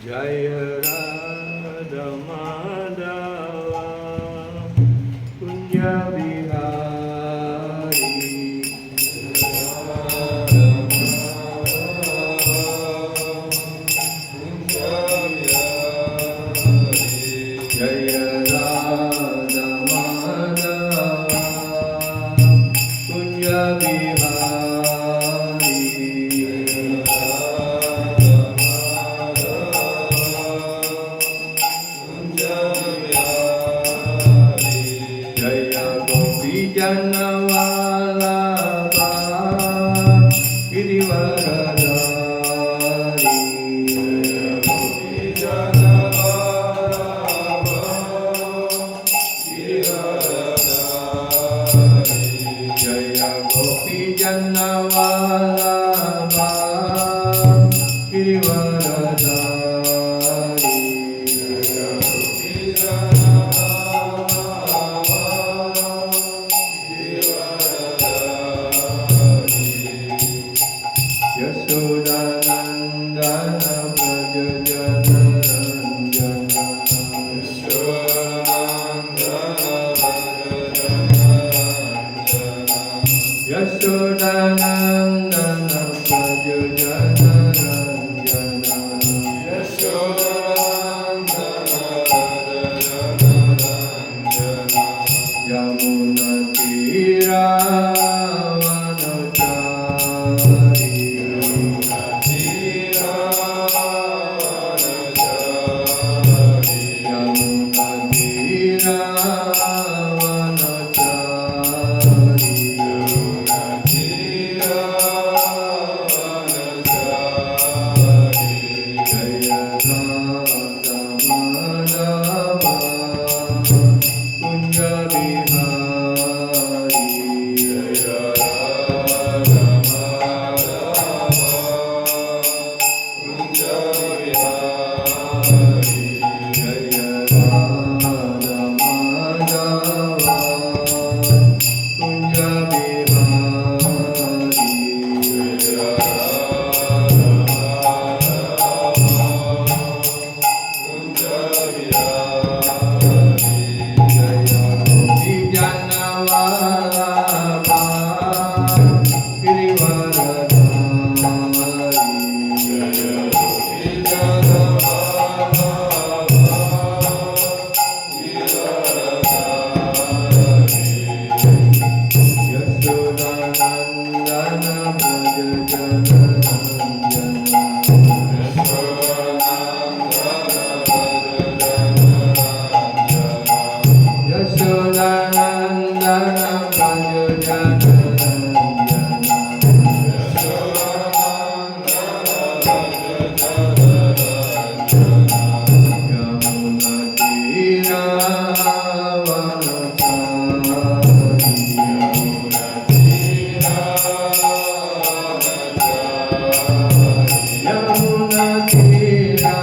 Jaya Radha Madhava Kunja Bihari Jaya Radha Madhava Kunja Bihari Jaya Gopi Jannavalabha Girivaradhari Jaya Gopi Jannavalabha Girivaradhari Yashodanandana Braja Jana Ranjana Yashodanandana Braja Jana Ranjana Yamuna Tira Vanachari Yamuna Tira Vanachari Jaya Radha Madhava Kunja Bihari Jaya Radha Kunja Bihari Jaya Radha Madhava Kunja Bihari Jaya Jaya Gopi Jannavalabha Girivaradhari Jaya Gopi Yashodanandana Braja Jana Ranjana Yashodanandana Braja Jana Yamuna Tira Vanachari Yamuna Tira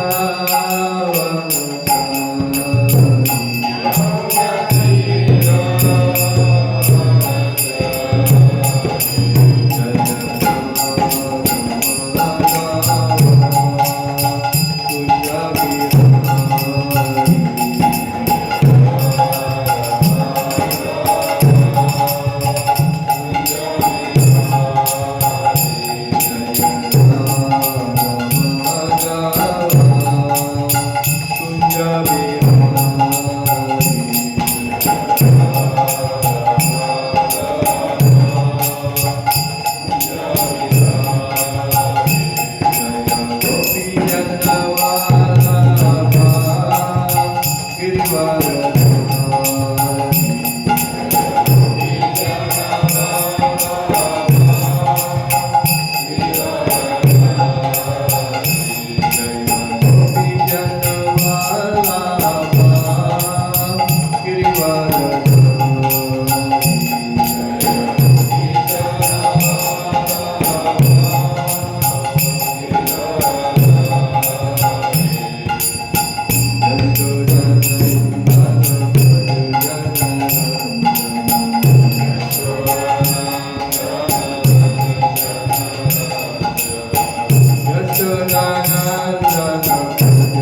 Yashodanandana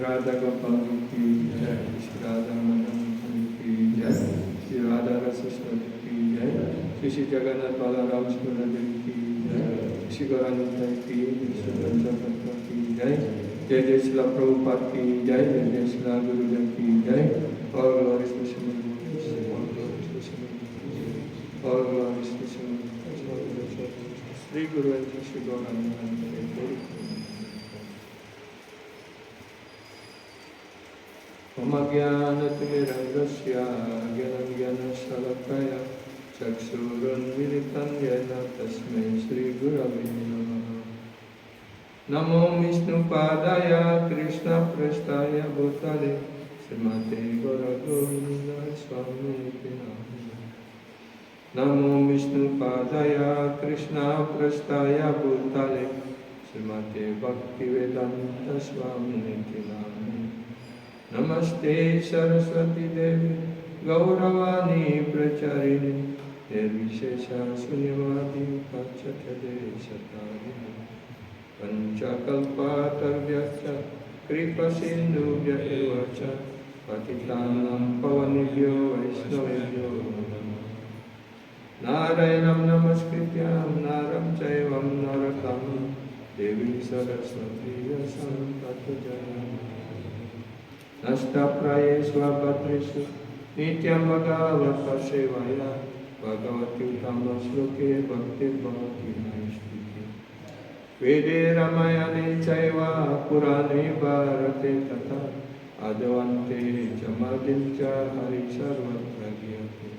Radha Gopal की जय, श्री राधा मदन की जय, श्री राधा रसोत्सव की जय, श्री जगन्नाथ बालाराम सुंदर की जय, श्री गौरानंद की, श्री पंचामृत की जय, जय जय श्रीला प्रभुपाद की जय, जय जय श्रीला गुरुदेव की जय, और ग्लोरीज टू श्री और glories to Shri Guru and Shri गौरानंद। ओम ज्ञानतिमिरन्धस्य ज्ञानशलाकया चक्षुरुन्मीलितं येन तस्मै श्रीगुरवे नमः। नमो विष्णुपादाय कृष्णप्रेष्ठाय भूतले श्रीमते गौरगोविन्दाय स्वामिनिति नामिने। नमो विष्णुपादाय कृष्णप्रेष्ठाय भूतले श्रीमते भक्तिवेदान्त स्वामिनिति नामिने। नमस्ते सरस्वती देवी गौरवाणी प्रचारिणे निर्विशेषा शून्यवादी पाश्चात्यदेशतारिणे। पंचकल्पातर्भ्यश्च कृपासिन्धुभ्य एव च पतितानां पावनेभ्यो वैष्णवेभ्यो नमः। नारायणं नमस्कृत्य नरं चैव नरोत्तमं देवीं सरस्वतीं व्यासं ततो जयमुदीरये। नष्टप्रायेष्वभद्रेषु नित्यं भगवतः सेवया भगवति उत्तमश्लोके भक्तिर्भवति नैष्ठिकी। वेदे रामायणे चैव पुराणे भारते तथा आद्यन्ते च मध्यं च हरिः सर्वत्र गीयते।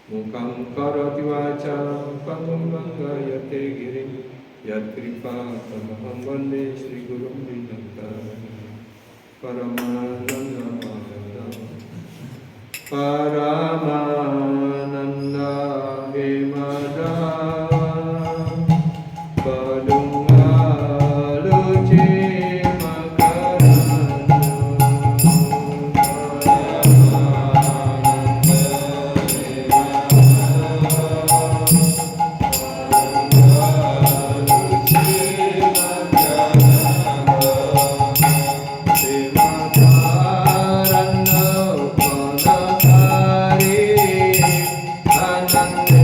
मूकं करोति वाचालं पङ्गुं लङ्घयते गिरिं यत्कृपातमहं वन्दे श्रीगुरुं दीनतारिणं। Paramananda Hemada Padungaluci Makarana Hare Anande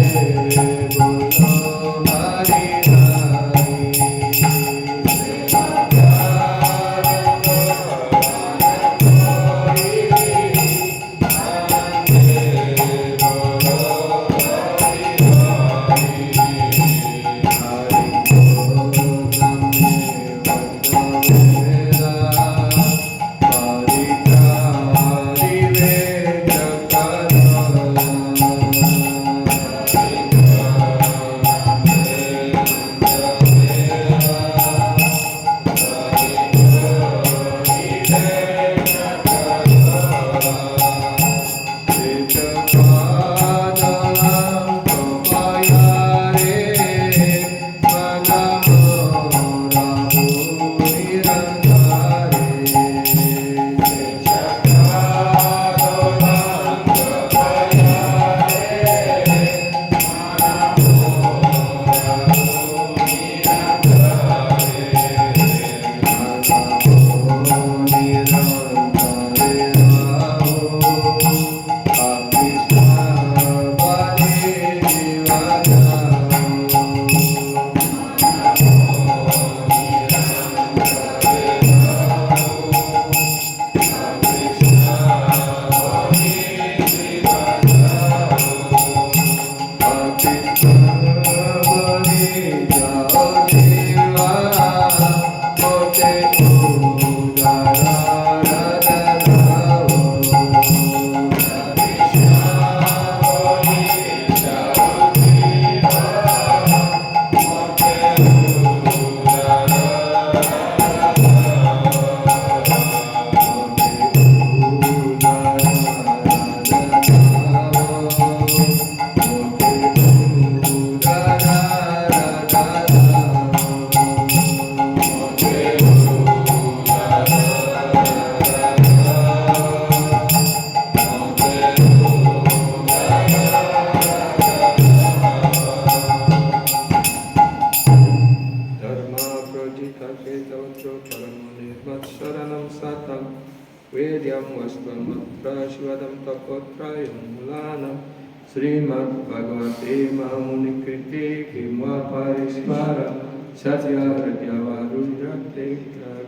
Vedyam Vasvamatra Shivadam Tapotrayam Mulanam Srimad Bhagavate Mamunikriti Kimva Parisvara Satya Hridyavarudrate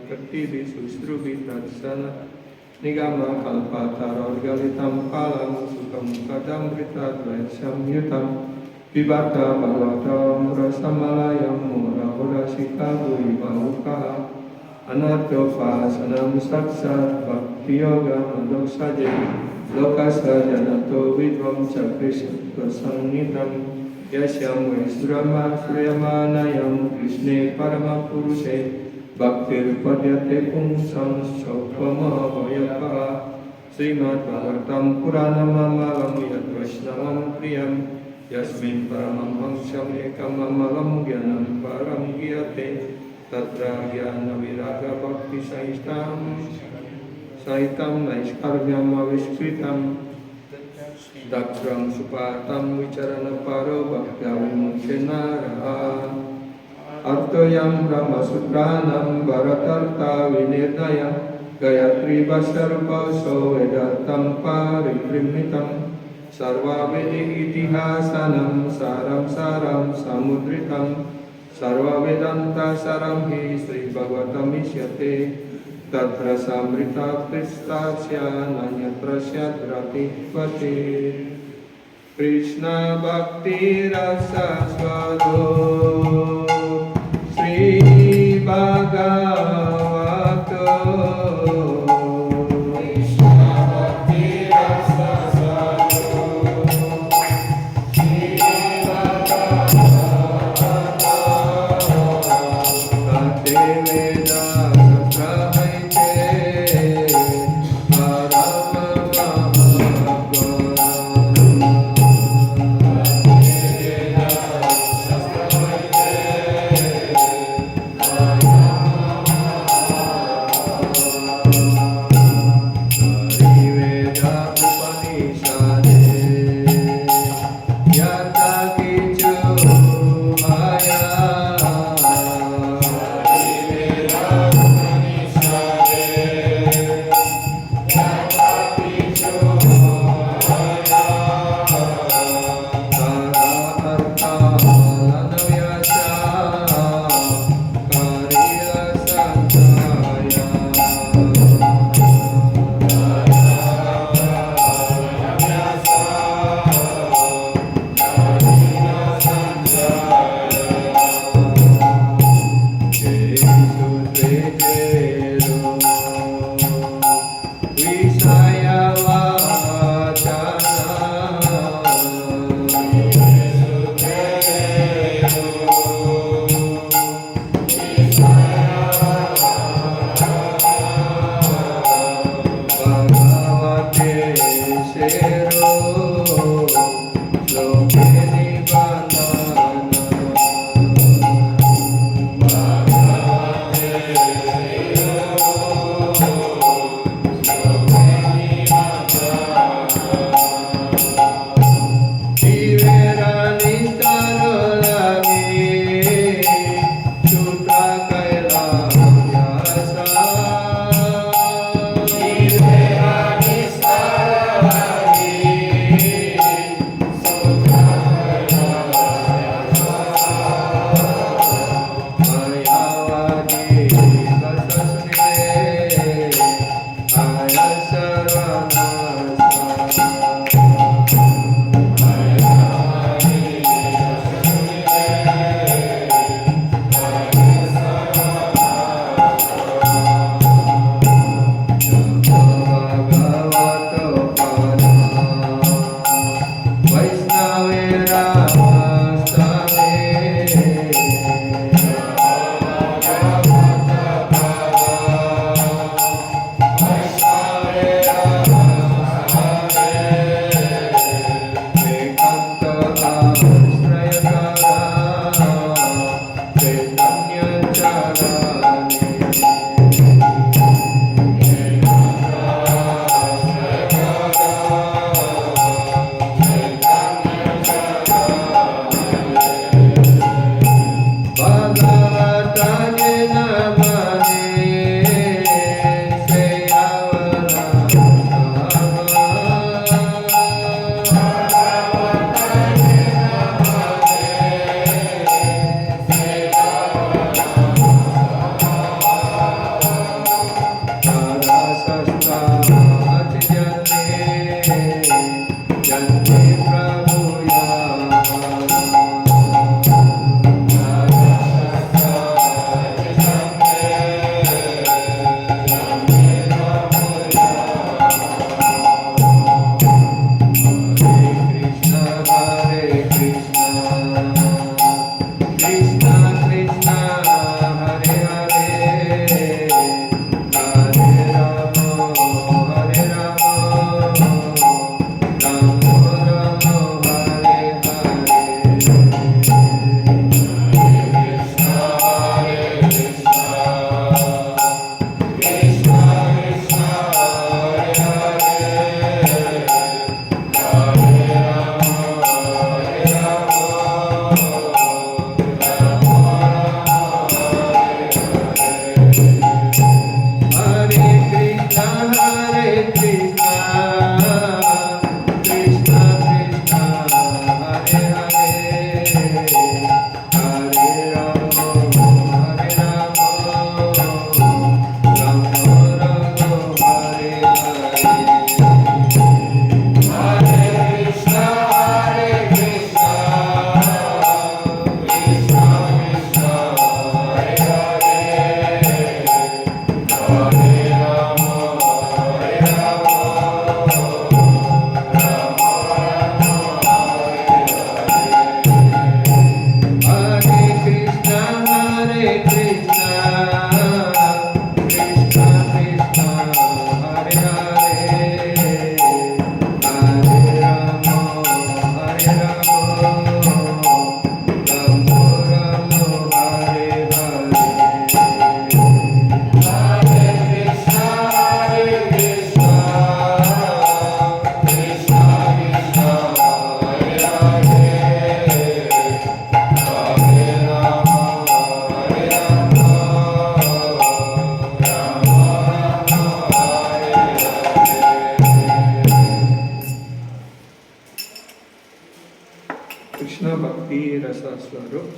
Kartibi Sustrubi Tatsana Nigama Kalpatara Galitam Palam Sukam Kadam Brita Dvaisam Yutam Vibhata Bhagavatam Rasamalayam Mura Urasika Guri Bahuka Anartha Sanam Satsat Bhakti Yoga Madhosajya Lokasa Janato Vidvam Chakrisha Prasannidam Yasyam Vaisrama Suryamanayam Krishne Parama Purushe Bhaktir Padyate Pungsam Sopama Vayaka Srimad Bhagavatam Puranamamalam Yad Vaishnavam Priyam Yasmin Paramam Hamsam Ekam Amalam Gyanam Param Giyate Tatra Gyana Viraga Bhakti Saitam Naiskaryam Aviskritam Dakram Supatam Vicharana Paro Bhaktyavimukhenara Artoyam Brahma Sutranam Bharatarta Vinirnaya Gayatri Vasarupa Vedatam Pariprimitam Sarva Vedi Itihasanam Saram Saram Samudritam Sarva Vedanta Saram Hi Sri Bhagavatam Isyate Tatra Samrita Kristasya Nanyatra Syadrati Vati Krishna Bhakti Rasa Swado Sri Bhagavato Krishna Bhakti Rasa Swado Sri Bhagavato Kate Veda Satrahite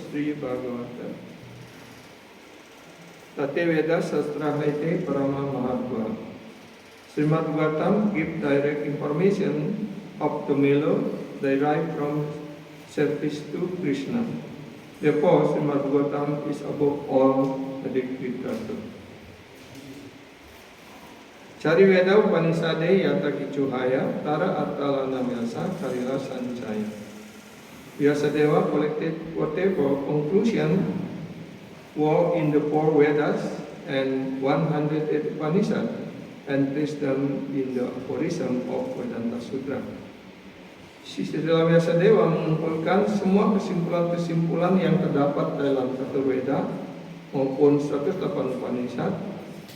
Sri Bhagavata Tate Veda Sastra Haite Parama Mahatma. Srimad Bhagavatam give direct information of the melo derived from service to Krishna. Therefore, Srimad Bhagavatam is above all Vedic literature. Cari Veda Upanishade Yata Kichuhaya Tara Attalana Vyasa Karila Sanjaya. Vyasadeva collected whatever conclusion were in the 4 Vedas and 108 Upanishads and placed them in the aphorism of Vedanta Sutra. Srila Vyasadeva mengumpulkan semua kesimpulan-kesimpulan yang terdapat dalam 1 Veda maupun 108 Upanishad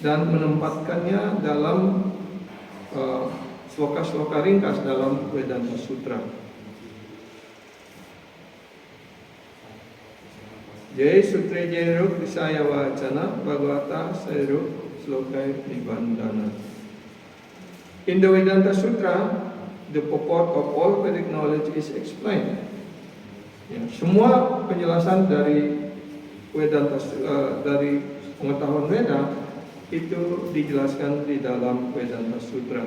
dan menempatkannya dalam sloka-sloka ringkas dalam Vedanta Sutra. Jai Sutre Jai Ruk Disaya Wacana Bhagavata Sairuk Slokai Nibandana. In the Vedanta Sutra, the purport of all Vedic knowledge is explained. Ya, semua penjelasan dari Vedanta dari pengetahuan Veda itu dijelaskan di dalam Vedanta Sutra.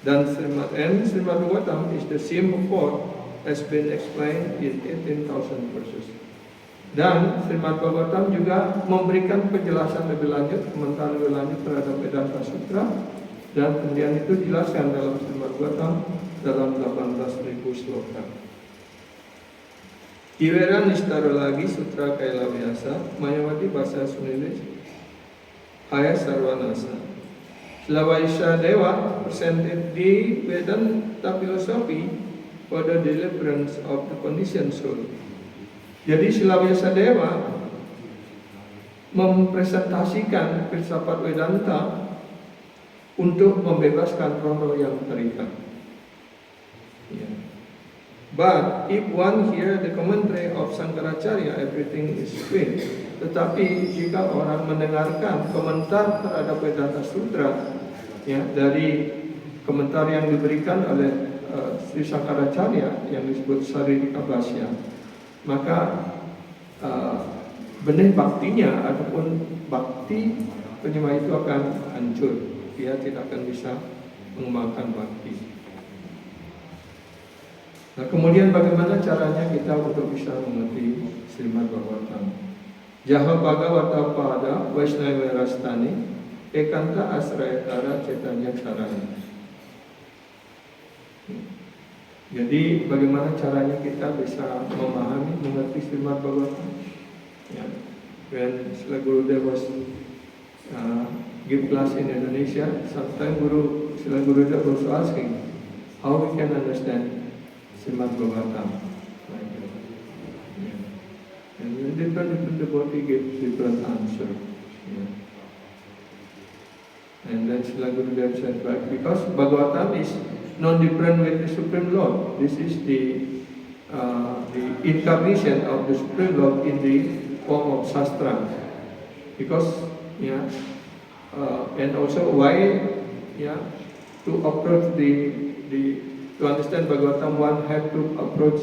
Dan Srimad Bhagavatam is the same purport has been explained in 18,000 verses. Dan Srimad Bhagavatam juga memberikan penjelasan lebih lanjut, komentar lebih lanjut terhadap Vedanta Sutra, dan kemudian itu dijelaskan dalam Srimad Bhagavatam dalam 18.000 sloka. Ivera Nistaro lagi Sutra Kaila Vyasa Mayawati Basa Sunilis Haya Sarvanasa. Slavasya Dewa presented the Vedanta philosophy for the deliverance of the conditioned soul. Jadi Srila Vyasadeva mempresentasikan filsafat Vedanta untuk membebaskan roh-roh yang terikat. Yeah. But if one hear the commentary of Shankaracharya, everything is clear. Tetapi jika orang mendengarkan komentar terhadap Vedanta Sutra, ya, dari komentar yang diberikan oleh Sri Shankaracharya yang disebut Saririka Bhashya, maka benih baktinya ataupun bakti penyembah itu akan hancur. Dia tidak akan bisa mengembangkan bakti. Nah, kemudian bagaimana caranya kita untuk bisa mengerti Srimad Bhagavatam? Jaha Bhagavata Pada Vaishnava Rastani Ekanta Asrayatara Cetanya Caranya. Jadi bagaimana caranya kita bisa memahami, mengerti Srimad Bhagavatam? Ya. When Srila Gurudev was give class in Indonesia, sometimes Srila Gurudev was asking how we can understand Srimad Bhagavatam. Like that. Yeah. And different devotee gives different answer. Yeah. And then Srila Gurudev said, but because Bhagavatam is no different with the Supreme Lord. This is the incarnation of the Supreme Lord in the form of Shastra. Because, yeah, and also why, yeah, to approach to understand Bhagavatam, one have to approach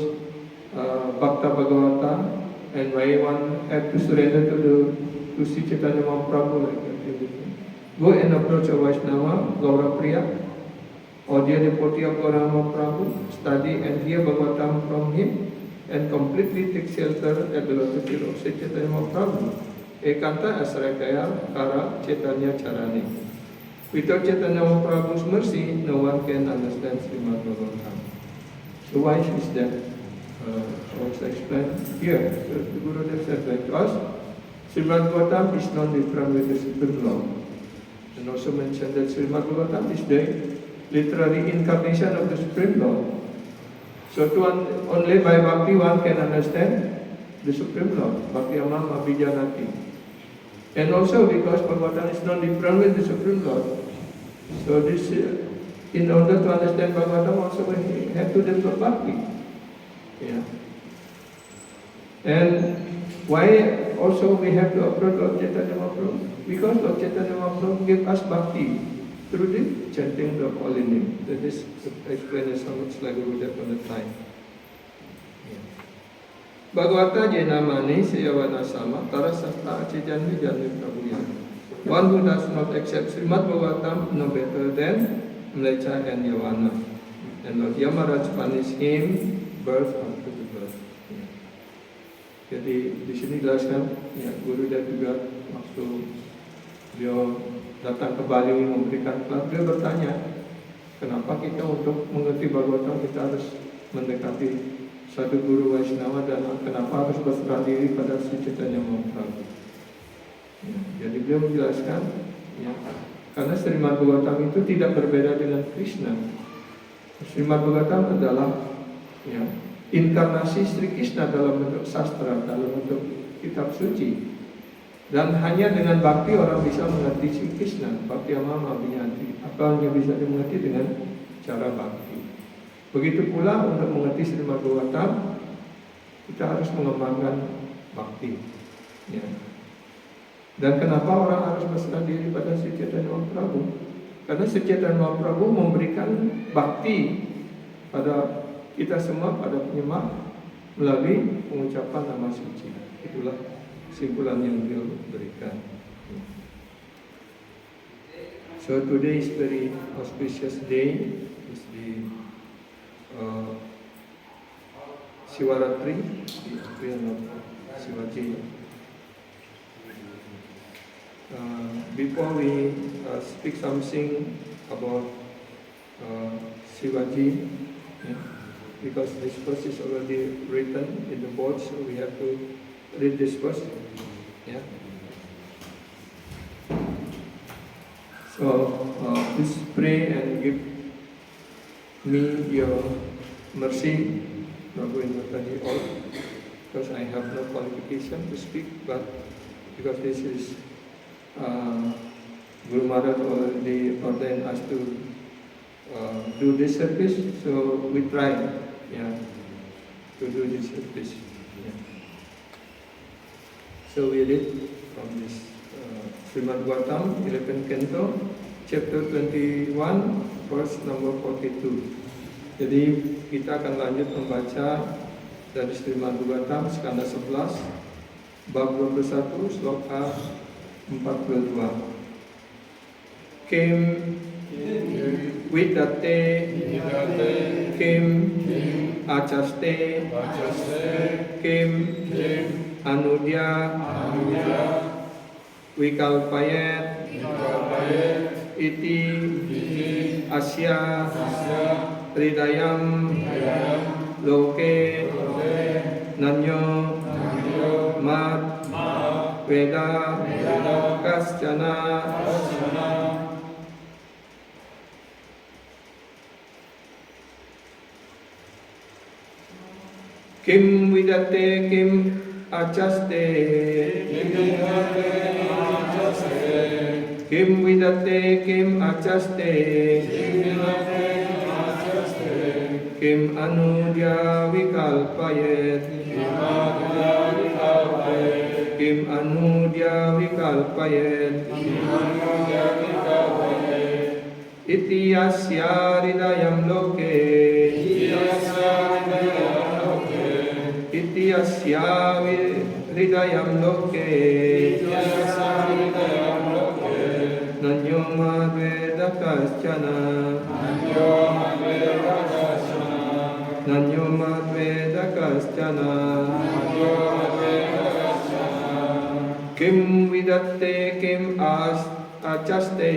Bhakta Bhagavata, and why one have to surrender to Sri Chaitanya Mahaprabhu like that. Go and approach a Vaishnava, Gaurapriya, or the devotee of Gaura Mahaprabhu, study and hear Bhagavatam from him, and completely take shelter at the lotus feet of Sri Chaitanya Mahaprabhu. Ekanta Asrakaya Kara Chaitanya Charani. Without Chaitanya Mahaprabhu's mercy, no one can understand Srimad Bhagavatam. So why is that? Also explained here. So the Gurudev said that to us, Srimad Bhagavatam is not different with the Supreme Lord. And also mentioned that Srimad Bhagavatam is the literary incarnation of the Supreme Lord. So only by Bhakti one can understand the Supreme Lord. Bhakti Amam Abhijanati. And also because Bhagavatam is not different with the Supreme Lord. So this, in order to understand Bhagavatam, also we have to develop Bhakti. Yeah. And why also we have to approach Lord Chaitanya Mahaprabhu? Because Lord Chaitanya Mahaprabhu gave us Bhakti through the chanting the holy name. That is the explanation of Srila Gurudev at the time. Yeah. Bhagavata Jenamani Seyawana Sama Tarasasta Acijanvi Janvi Prabhuya. One who does not accept Srimad Bhagavatam no better than Mlecha and Yawana. And Lord Yamaraj punish him birth after the birth. Ya. Jadi di sini jelaskan, ya, guru dan juga waktu beliau datang ke Bali memberikan kelas, beliau bertanya, kenapa kita untuk mengerti Bhagavatam kita harus mendekati satu guru Vaishnava dan kenapa harus berserah diri pada Sri Chaitanya Mahaprabhu. Ya, jadi beliau menjelaskan, ya, karena Srimad Bhagavatam itu tidak berbeda dengan Krishna. Srimad Bhagavatam adalah, ya, inkarnasi Sri Krishna dalam bentuk sastra, dalam bentuk kitab suci. Dan hanya dengan bakti orang bisa mengerti Sri Krishna. Bhakti Amama Abhinyanti. Apa yang bisa dimengerti dengan cara bakti. Begitu pula untuk mengerti Srimad Bhagavatam, kita harus mengembangkan bakti. Ya. Dan kenapa orang harus berserah diri pada Sri Chaitanya Mahaprabhu? Karena Sri Chaitanya Mahaprabhu memberikan bakti pada kita semua, pada penyembah, melalui pengucapan nama suci. Itulah kesimpulan yang beliau berikan. So today is very auspicious day. It's the Shivaratri, the April of Shivaji. Before we speak something about Shivaji, yeah, because this verse is already written in the board, so we have to read this verse. Yeah. So please pray and give me your mercy, Prabhu and Mataji all, because I have no qualification to speak, but because this is Guru Maharaj already ordained us to do this service, so we try, yeah, to do this service. Yeah. So we read from this Srimad Bhagavatam, 11th Canto, chapter 21, verse number 42. Jadi kita akan lanjut membaca dari Srimad Bhagavatam skanda 11, bab 21, sloka 42. Kim Vidate Kim Achaste Kim Anudya Vikalpayet Iti Asya Hridayam Loke Nanyo Mat Veda Kaschana Kim Vidate Kim Achaste Kim Vidate Kim Achaste Kim Anudya Vikalpayet Kim Anudya Vikalpayet Iti Asya Hridayam Loke Iti Asya Hridayam Loke Nanyo Madveda Kaschana Nanyo Madveda Kaschana Kim Vidate Kim Achaste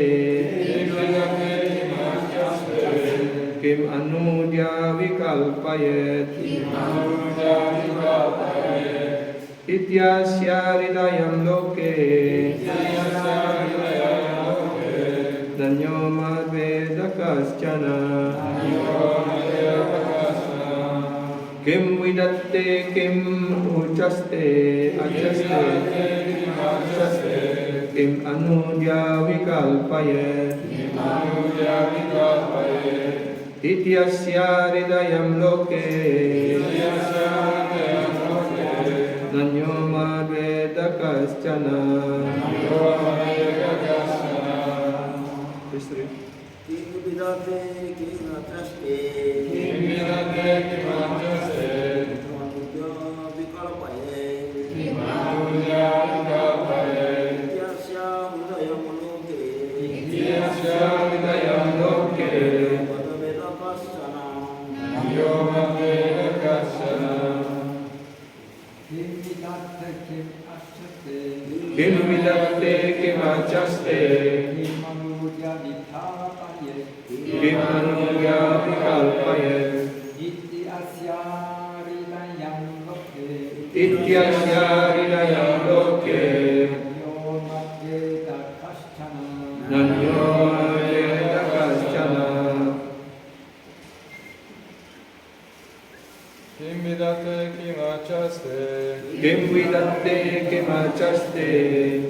Kim Anudya Vikalpayet Ityasya Hridayam Loke Nanyo Madveda Kaschana Kim Vidate Kim Uchaste Kim Anudya Vikalpayet Ityasya Hridayam Loke Nanyo Madveda Kaschana Kim Vidate Kim Achaste Kim Vidate Kim Achaste Anudya Vikalpayet Kim vidatte kim acaste, kim anuja vikalpayet, ityasya ridayam loke, nanyo veda kaschana. Kim vidatte kim acaste, Kim vidatte kim acaste,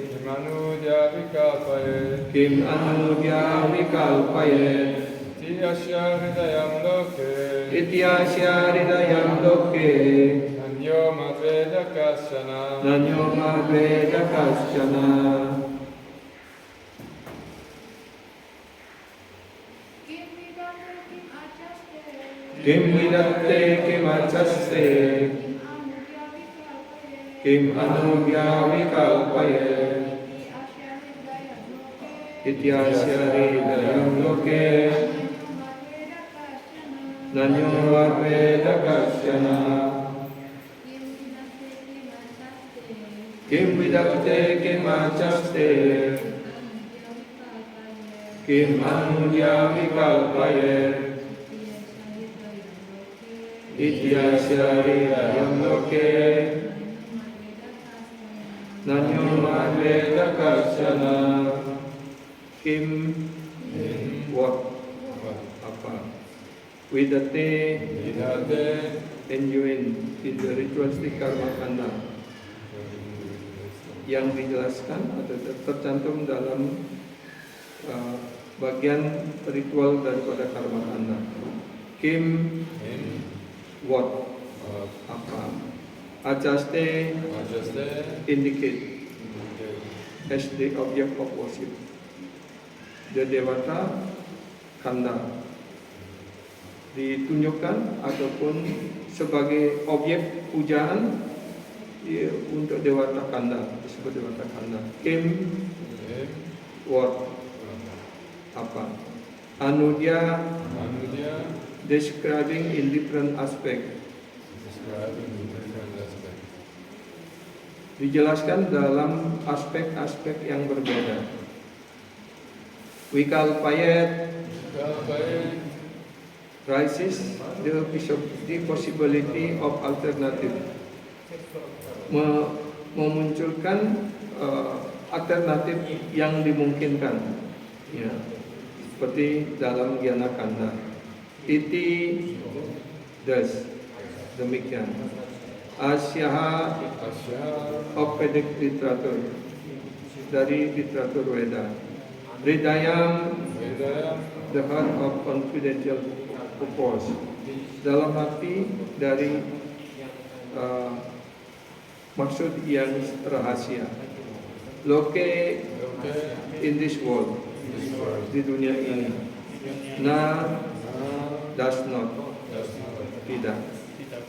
kim anuja vikalpayet, kim anuja vikalpayet, ityasya hridayam loke, ityasya ridayam loke, nanyo madveda kasyana. nanyo veda kaschana. Kim vidatte kim acaste, kim anuja vikalpayet, ityasya ridayam loke, nanyo veda kaschana. Kim vidatte kim acaste, kim anuja vikalpayet, ityasya ridayam loke, nanyo veda kaschana. Kim what apa vidatte Vidatte enjoin in the ritualistic karma kanda yang dijelaskan atau tercantum dalam bagian ritual daripada karma kanda. Kim in what apa acaste acaste indicate as the object of worship, the dewata kanda ditunjukkan ataupun sebagai objek pujaan untuk dewata kanda, disebut dewata kanda. Kim in what apa anuja anuja describing in different aspect, describing different aspects. dijelaskan dalam aspek-aspek yang berbeda. Vikalpayet Vikalpayet raises the possibility of alternative, memunculkan alternatif yang dimungkinkan, ya, seperti dalam Gyana Kanda. Iti das demikian. Asyaha asya of Vedic literature, dari literatur Weda. Hridayam, vedayam the heart of confidential purpose, dalam hati dari maksud yang rahasia. Loke, loke in this world, this world. di dunia ini. Na, does not, tidak.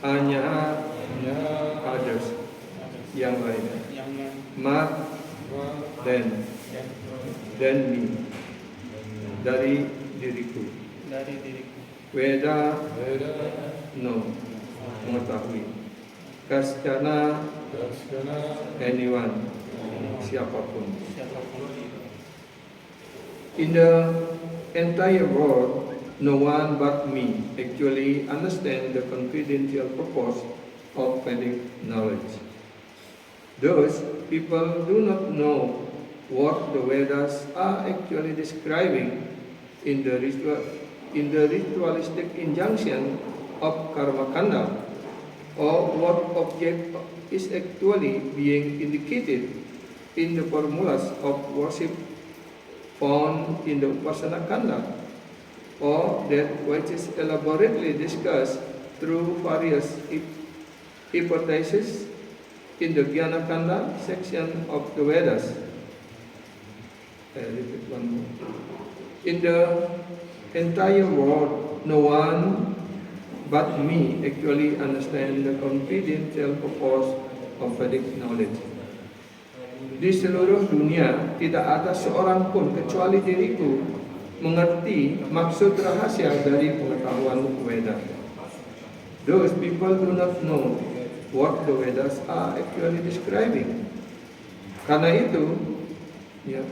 Hanya, others, yang lain. Ma, then me, dari diriku. Weda, Veda no, mengetahui. Kaschana, daskana anyone, siapapun. In the entire world, no one but me actually understand the confidential purpose of Vedic knowledge. Thus, people do not know what the Vedas are actually describing in the ritualistic injunction of karma kanda, or what object is actually being indicated in the formulas of worship found in the Upasana Kanda, or that which is elaborately discussed through various hypotheses in the Gyana Kanda section of the Vedas. I repeat one more. In the entire world, no one but me actually understand the confidential purpose of Vedic knowledge. Di seluruh dunia tidak ada seorang pun kecuali diriku mengerti maksud rahasia dari pengetahuan Veda. Those people do not know what the Vedas are actually describing. Karena itu, ya,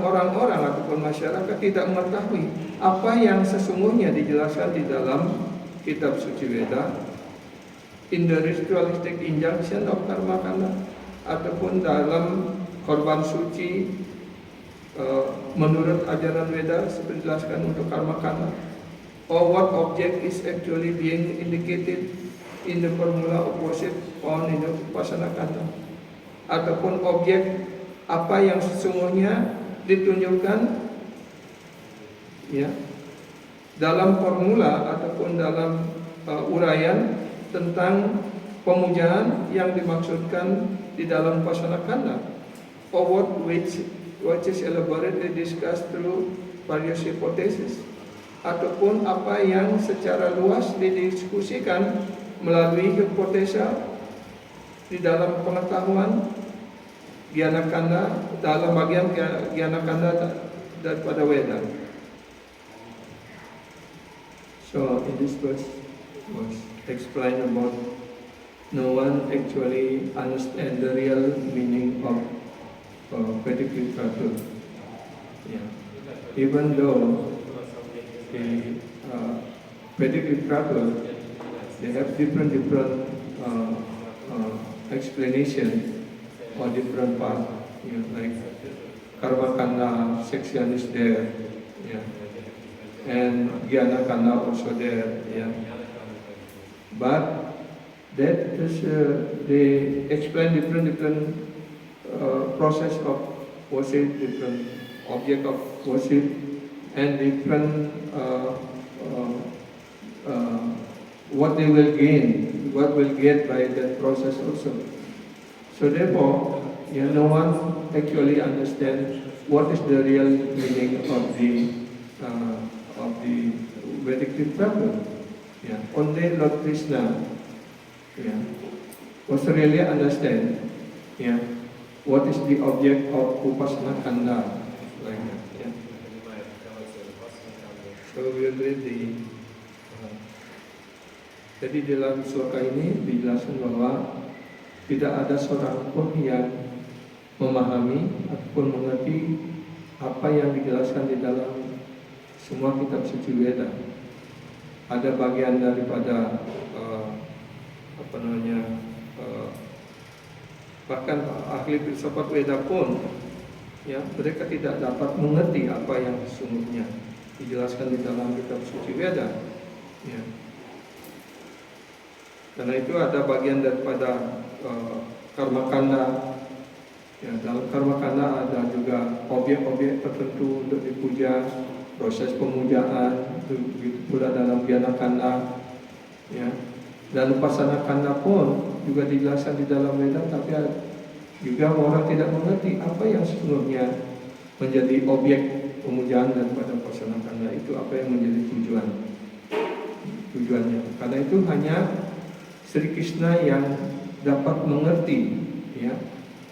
orang-orang ataupun masyarakat tidak mengetahui apa yang sesungguhnya dijelaskan di dalam kitab suci Veda, in the ritualistic injunction of karma kanda, ataupun dalam korban suci menurut ajaran Veda seperti dijelaskan untuk karma kanda, or what object is actually being indicated in the formula of worship on in the upasana kanda, ataupun objek apa yang sesungguhnya ditunjukkan, ya, dalam formula ataupun dalam uraian tentang pemujaan yang dimaksudkan di dalam upasana kanda, or which is elaborately discussed through various hypotheses, ataupun apa yang secara luas didiskusikan melalui hipotesa di dalam pengetahuan Gyana Kanda, dalam bagian Gyana Kanda daripada Veda. So in this verse was explained about no one actually understand the real meaning of Vedic literature. Yeah. Even though the Vedic literature, they have different explanation or different part, you know, like Karma Kanda section is there, yeah, and Gyana Kanda also there, yeah. But that is they explain different process of worship, different object of worship, and different what they will gain, what will get by that process also. So therefore, no one actually understands what is the real meaning of the Vedic literature. Yeah. Only Lord Krishna, yeah, was really understand, yeah, what is the object of upasana kanda, like that. Yeah. So we will read the. Jadi dalam sloka ini dijelaskan bahwa tidak ada seorang pun yang memahami ataupun mengerti apa yang dijelaskan di dalam semua kitab suci Veda. Ada bagian daripada bahkan ahli filsafat Veda pun, ya, mereka tidak dapat mengerti apa yang sesungguhnya dijelaskan di dalam kitab suci Veda. Ya. Karena itu ada bagian daripada karma kanda. Ya, dalam karma kanda ada juga objek-objek tertentu untuk dipuja, proses pemujaan, begitu pula dalam gyana kanda. Ya. Dan upasana kanda pun juga dijelaskan di dalam Veda, tapi juga orang tidak mengerti apa yang sesungguhnya menjadi objek pemujaan daripada upasana kanda itu, apa yang menjadi tujuannya. Karena itu hanya Sri Krishna yang dapat mengerti, ya,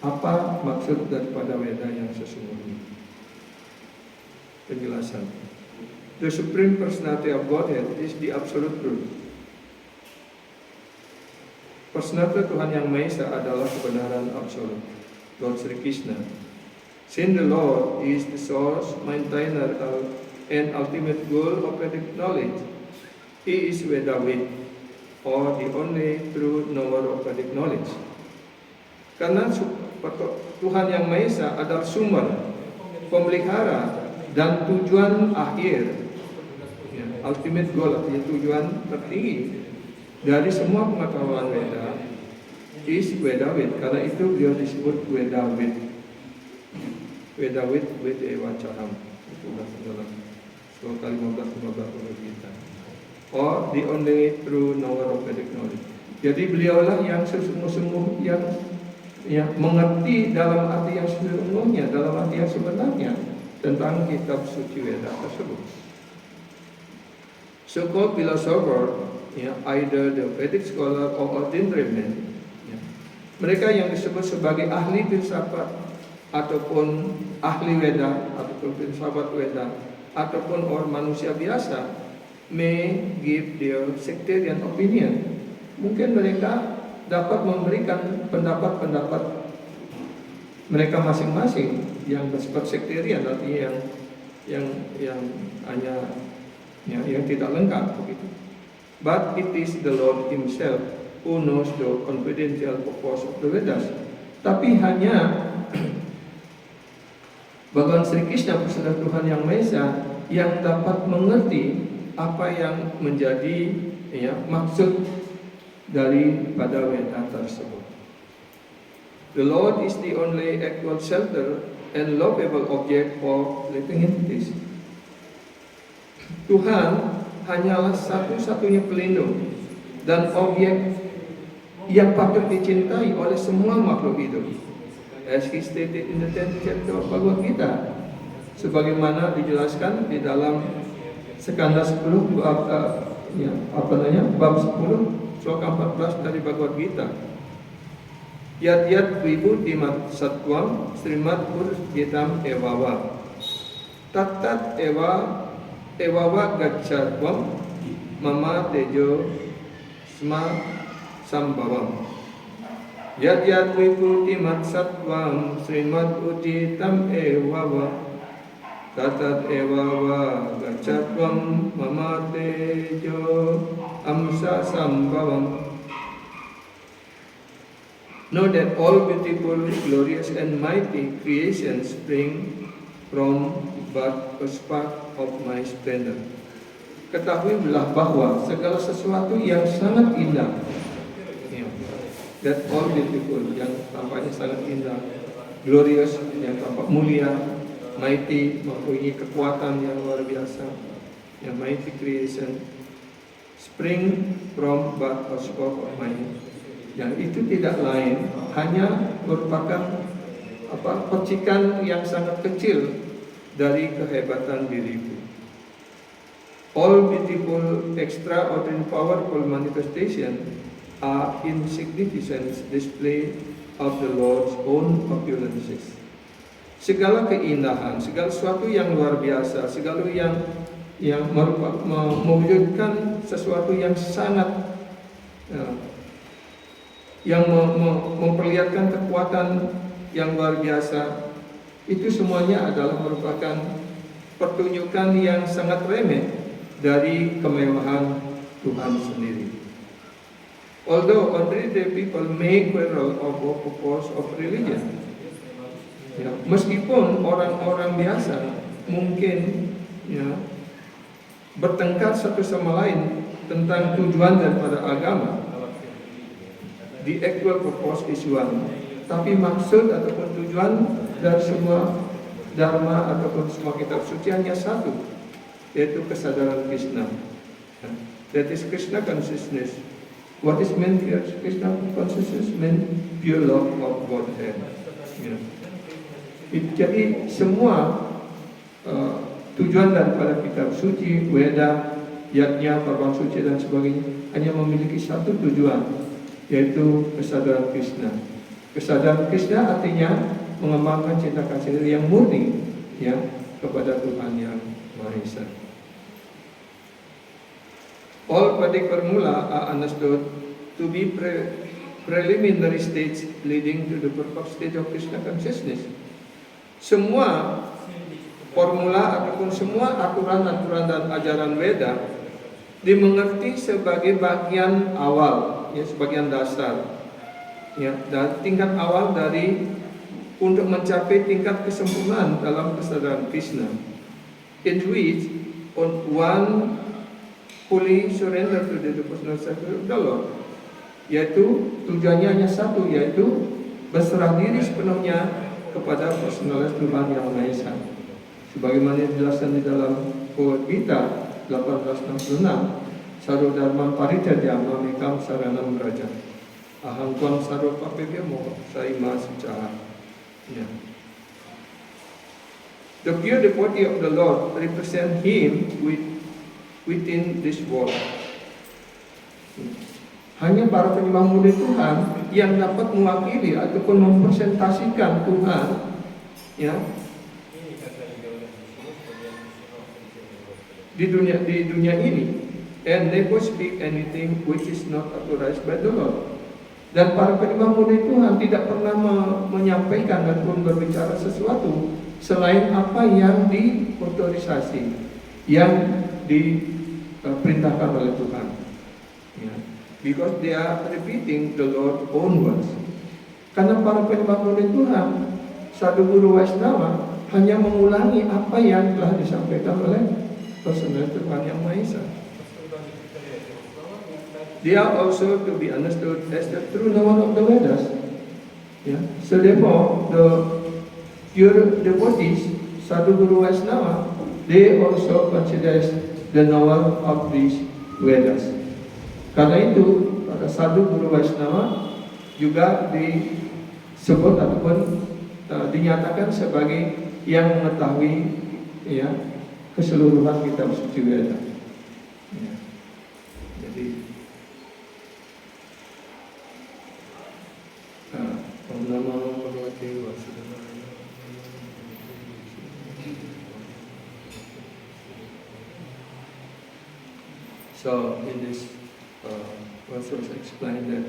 apa maksud daripada Veda yang sesungguhnya. Penjelasan. The Supreme Personality of Godhead is the absolute truth. Personality Tuhan Yang Maha Esa adalah kebenaran absolut, Lord Sri Krishna. Since the Lord is the source, maintainer, and ultimate goal of Vedic knowledge, He is Vedavit, or the only true knower of Vedic knowledge. Karena Tuhan Yang Maha Esa adalah sumber, pemelihara, dan tujuan akhir, ya, ultimate goal, artinya tujuan tertinggi dari semua pengetahuan Veda, is Vedavit. Karena itu beliau disebut Vedavit. Vedavit with Ewacaham. Itu dalam sloka 15 kita. Or the only true knower of Vedic knowledge. Jadi beliaulah yang sesungguh-sungguh yang mengerti dalam arti yang sesungguhnya, dalam arti yang sebenarnya tentang kitab suci Veda tersebut. So-called philosopher, ya, either the Vedic scholar or ordinary man, ya, mereka yang disebut sebagai ahli filsafat ataupun ahli Veda ataupun filsafat Veda ataupun orang manusia biasa, may give their sectarian opinion. Mungkin mereka dapat memberikan pendapat-pendapat mereka masing-masing yang bersifat sekterian, artinya yang hanya yang tidak lengkap begitu. But it is the Lord Himself who knows the confidential purpose of the Vedas. Tapi hanya Bhagawan Sri Krishna, Saudara Tuhan Yang Maha Esa, yang dapat mengerti apa yang menjadi maksud daripada Veda tersebut. The Lord is the only actual shelter and lovable object for living entities. Tuhan hanyalah satu-satunya pelindung dan objek yang patut dicintai oleh semua makhluk hidup. As he stated in the 10th chapter of Bhagavad Gita, sebagaimana dijelaskan di dalam Skanda 10 bab 10 sloka 14 dari Bhagavad Gita. Yat vibhutimat sattvam srimat urjitam evawa tattat evawa gacchadvam mama tejo sma sambhavam. Yat vibhutimat sattvam srimat urjitam evawa tattat evawa gacchadvam mama tejo amsa sambhavam. Know that all beautiful, glorious and mighty creations spring from but a spark of my splendor. Ketahuilah bahwa segala sesuatu yang sangat indah, that all beautiful, yang tampaknya sangat indah, glorious, yang tampak mulia, mighty, mempunyai kekuatan yang luar biasa, yang mighty creation, spring from but a spark of my, yang itu tidak lain hanya merupakan percikan yang sangat kecil dari kehebatan diriku. All beautiful, extraordinary, powerful manifestation are insignificant display of the Lord's own opulences. Segala keindahan, segala sesuatu yang luar biasa, segala yang mewujudkan sesuatu yang sangat yang memperlihatkan kekuatan yang luar biasa, itu semuanya adalah merupakan pertunjukan yang sangat remeh dari kemewahan Tuhan sendiri. Although ordinary people make quarrel of the purpose of religion, meskipun orang-orang biasa mungkin bertengkar satu sama lain tentang tujuan daripada agama, the actual purpose is one. Tapi maksud ataupun tujuan dari semua dharma ataupun semua kitab suci hanya satu, yaitu kesadaran Krishna. That is Krishna consciousness. What is meant here? Krishna consciousness meant pure love of Godhead. Jadi semua tujuan daripada kitab suci, Veda, Yajna, Parbang Suci dan sebagainya hanya memiliki satu tujuan, yaitu kesadaran Krishna. Kesadaran Krishna artinya mengembangkan cinta kasih yang murni kepada Tuhan Yang Maha Esa. All Vedic formula are understood to be preliminary stages leading to the perfect state of Krishna consciousness. Semua formula ataupun semua aturan-aturan dan ajaran Veda dimengerti sebagai bagian awal, sebagian dasar, dan tingkat awal dari untuk mencapai tingkat kesempurnaan dalam kesadaran Krishna, in which one fully surrender to the personal service of the Lord, yaitu tujuannya hanya satu, yaitu berserah diri sepenuhnya kepada personalitas Tuhan Yang Maha Esa. Sebagaimana dijelaskan di dalam Bhagavad Gita 1866, Sarvodharman Parityaja Mamekam Saranam Raja Aham Tvam Sarvapapebhyamo Saima Sucaha. The pure devotee of the Lord represent Him within this world. Hanya para penyembah murni Tuhan yang dapat mewakili ataupun mempresentasikan Tuhan di dunia ini, and never speak anything which is not authorized by the Lord. Dan para penyembah murni Tuhan tidak pernah menyampaikan dan pun berbicara sesuatu selain apa yang diotorisasi, yang diperintahkan oleh Tuhan. Ya. Because they are repeating the Lord's own words. Karena para penyembah murni Tuhan, Sadhu Guru Vaishnava hanya mengulangi apa yang telah disampaikan oleh personal Tuhan Yang Maha Esa. They are also to be understood as the true knower of the Vedas. Yeah. So therefore, the pure devotees, Sadhu Guru Vaishnava, they also consider the knower of these Vedas. Karena itu, pada Sadhu Guru Vaishnava juga disebut ataupun dinyatakan sebagai yang mengetahui ya keseluruhan kitab suci Veda. Ya. Jadi so in this verse was explained that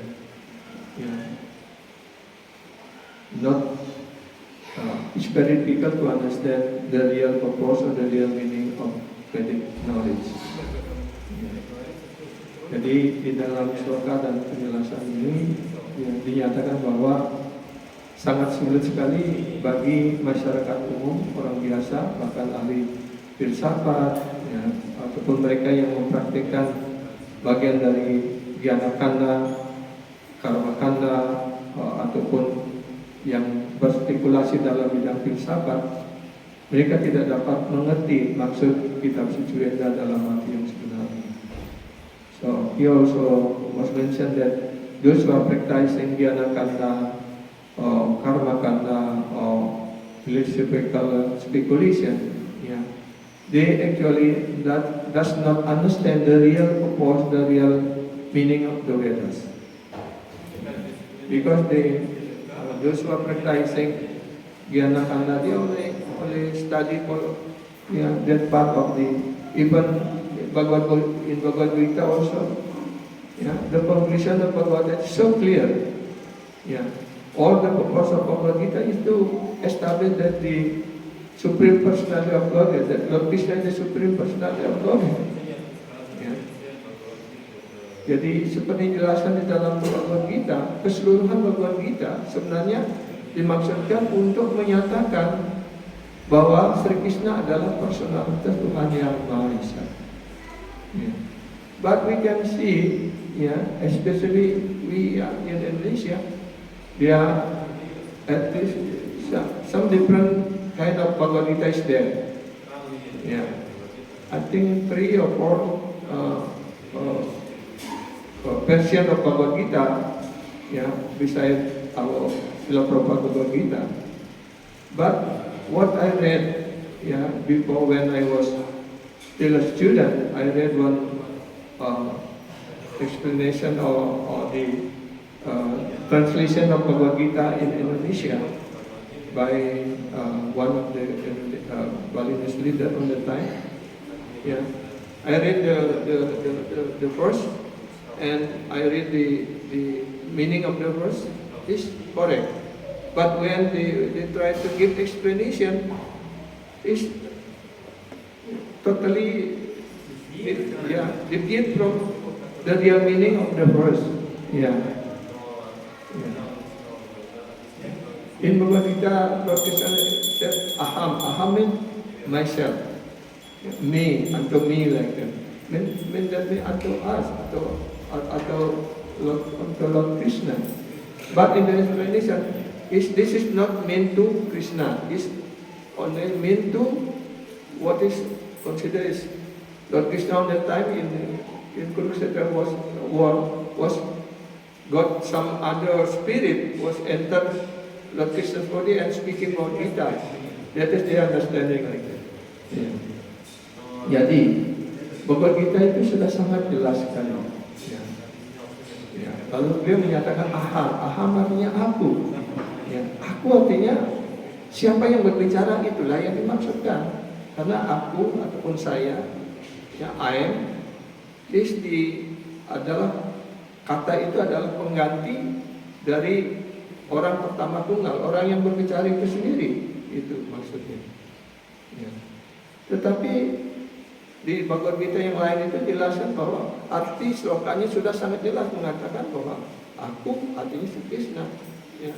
not it's very difficult to understand the real purpose or the real meaning of Vedic knowledge. Jadi di dalam sloka dan penjelasan ini dinyatakan bahwa sangat sulit sekali bagi masyarakat umum, orang biasa, bahkan ahli filsafat, ataupun mereka yang mempraktikkan bagian dari Jnana Kanda, Karma Kanda, ataupun yang berspekulasi dalam bidang filsafat, mereka tidak dapat mengerti maksud kitab suci Veda dalam arti yang sebenarnya. So he also was mentioned that those who are practicing Jnana Kanda or Karma Kanda or philosophical speculation, they actually does not understand the real purpose, the real meaning of the Vedas, because those who are practicing Jnana Kanda, they only study for that part of the even in Bhagavad Gita also. The conclusion of Bhagavad Gita is so clear. All the purpose of Bhagavad Gita is to establish that the Supreme Personality of Godhead, that Lord Krishna is the Supreme Personality of Godhead. Jadi seperti dijelaskan di dalam Bhagavad Gita, keseluruhan Bhagavad Gita sebenarnya dimaksudkan untuk menyatakan bahwa Sri Krishna adalah personalitas Tuhan Yang Maha Esa. But we can see, especially we in Indonesia, there are at least some different kind of Bhagavad Gita is there. I think 3 or 4 version of Bhagavad Gita, beside our Srila Prabhupada Bhagavad Gita. But what I read, before when I was still a student, I read one explanation or the translation of Bhagavad Gita in Indonesia by one of the Balinese leader on the time. I read the verse, and I read the meaning of the verse is correct. But when they try to give explanation, it's totally deviate from the real meaning of the verse. In Bhagavad Gita, Lord Krishna said, aham means myself, me, unto me, like that. Mean that means unto us, unto Lord Krishna. But in the explanation, this is not meant to Krishna. It's only meant to what is considered as Lord Krishna on that time in Kurukshetra was got some other spirit was entered Lord Krishna's body and speaking about Gita. That is their understanding like that. Jadi Bhagavad Gita itu sudah sangat jelas sekali. Lalu beliau menyatakan aham artinya aku. Aku artinya siapa yang berbicara itulah yang dimaksudkan. Karena aku ataupun saya, I am, adalah kata itu adalah pengganti dari orang pertama tunggal, orang yang berbicara itu sendiri, itu maksudnya. Ya. Tetapi di Bhagavad Gita yang lain itu jelaskan bahwa arti slokanya sudah sangat jelas mengatakan bahwa aku artinya Sri Krishna. Ya.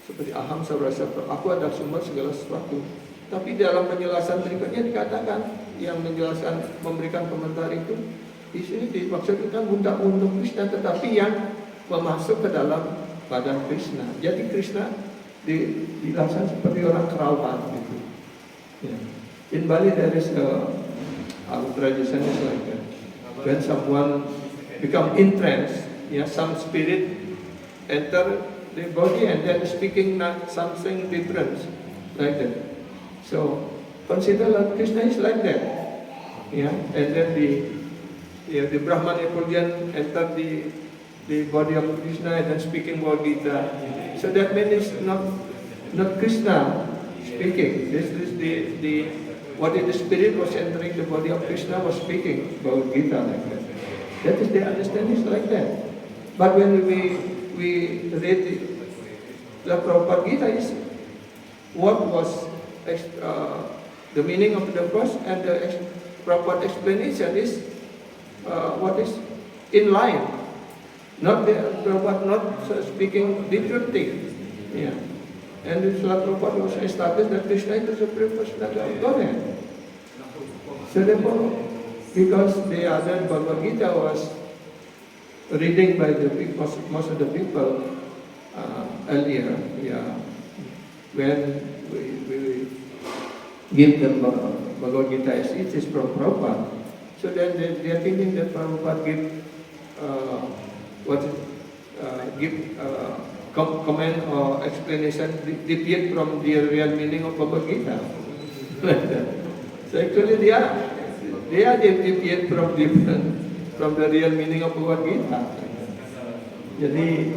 Seperti aham sarvasya, aku adalah sumber segala sesuatu. Tapi dalam penjelasan berikutnya dikatakan yang menjelaskan memberikan komentar itu di sini dimaksudkan bukan untuk Krishna, tetapi yang memasuk ke dalam badan Krishna. Jadi Krishna dilaksanakan seperti orang kerawat gitu. Ya. In Bali there is our tradition is like that. When someone become entranced, some spirit enter the body and then speaking something different, like that. So consider Lord Krishna is like that. And then the Brahman Nepaljan enter the body of Krishna and then speaking Bhagavad Gita. So that means it's not Krishna speaking. This is the what if the spirit was entering the body of Krishna was speaking Bhagavad Gita like that. That is the understanding is like that. But when we read the Prabhupada Gita is what was the meaning of the verse and the Prabhupada explanation is what is in line. Not the Prabhupada not speaking different things. Yeah. And the Prabhupada was established that Krishna is the Supreme Personality of Godhead. So therefore, because the other Bhagavad Gita was reading by the people, most of the people earlier, when we give them Bhagavad Gita as it is from Prabhupada. So then they are thinking that Prabhupada give comment or explanation deviate from the real meaning of Bhagavad Gita. So actually they are deviate from the real meaning of Bhagavad Gita. Jadi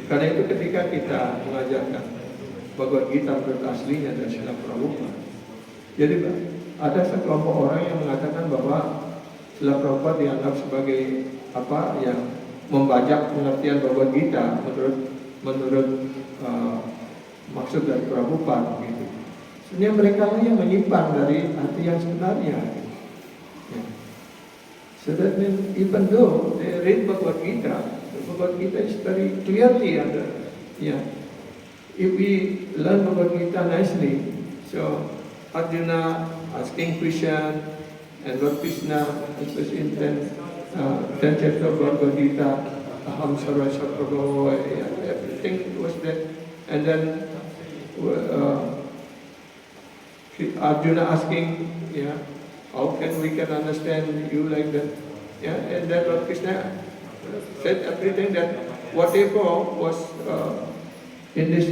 karena itu ketika kita mengajarkan Bhagavad Gita menurut aslinya dan Srila Prabhupada, jadi ada sekelompok orang yang mengatakan bahwa Srila Prabhupada dianggap sebagai yang membajak pengertian Bhagavad Gita menurut maksud dari Prabhupada gitu. Sebenarnya mereka lah yang menyimpang dari arti yang sebenarnya. So that means even though they read Bhagavad Gita, the Bhagavad Gita is very clearly under. If we learn Bhagavad Gita nicely, so Arjuna asking question and Lord Krishna, especially in 10th chapter of Bhagavad Gita, Aham Sarvasya Prabhu, everything was there. And then Arjuna asking, how can we understand you like that? And then Lord Krishna said everything that whatever was in this,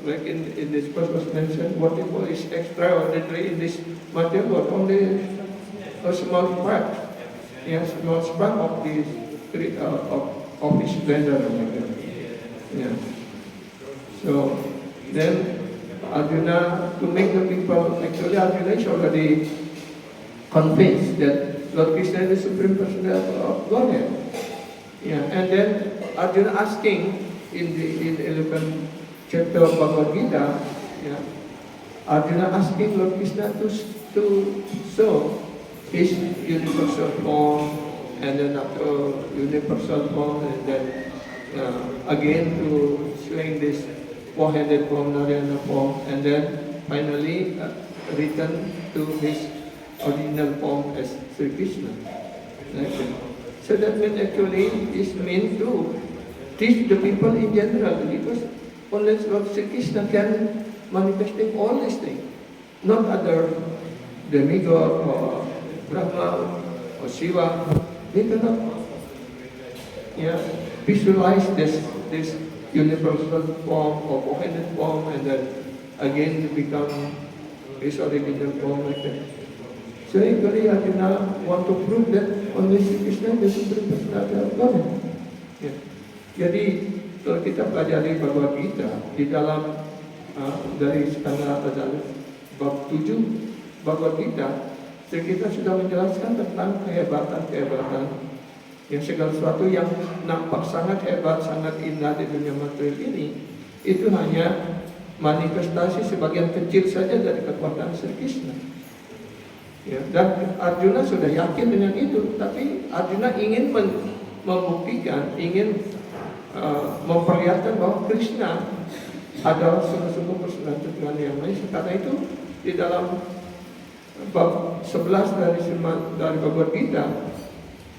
like in this verse was mentioned, whatever is extraordinary in this matter was only a small part, small spark of this of his splendor. So then Arjuna, to make the people, actually Arjuna is already convinced that Lord Krishna is the Supreme Personality of Godhead. And then Arjuna asking in the 11th chapter of Bhagavad Gita, Arjuna asking Lord Krishna to show his universal form, and then after universal form, and then again to showing this four-headed form, Narayana form, and then finally return to his original form as Sri Krishna. So that means actually is meant to teach the people in general, because only Lord Sri Krishna can manifesting all these things, not other demigod or Brahma or Shiva. They cannot visualize this universal form or four-headed form and then again to become his original form like that. So actually Arjuna want to prove that only Sri Krishna is the Supreme Personality of Godhead. Jadi kalau kita pelajari Bhagavad Gita di dalam dari skala bab 7 Bhagavad Gita, kita sudah menjelaskan tentang kehebatan Ya, segala sesuatu yang nampak sangat hebat, sangat indah di dunia material ini, itu hanya manifestasi sebagian kecil saja dari kekuatan Sri Krishna. Ya, dan Arjuna sudah yakin dengan itu, tapi Arjuna ingin membuktikan, ingin memperlihatkan bahwa Krishna adalah sungguh-sungguh personal Tuhan yang Maha Esa. Karena itu di dalam bab 11 dari Bhagavad Gita,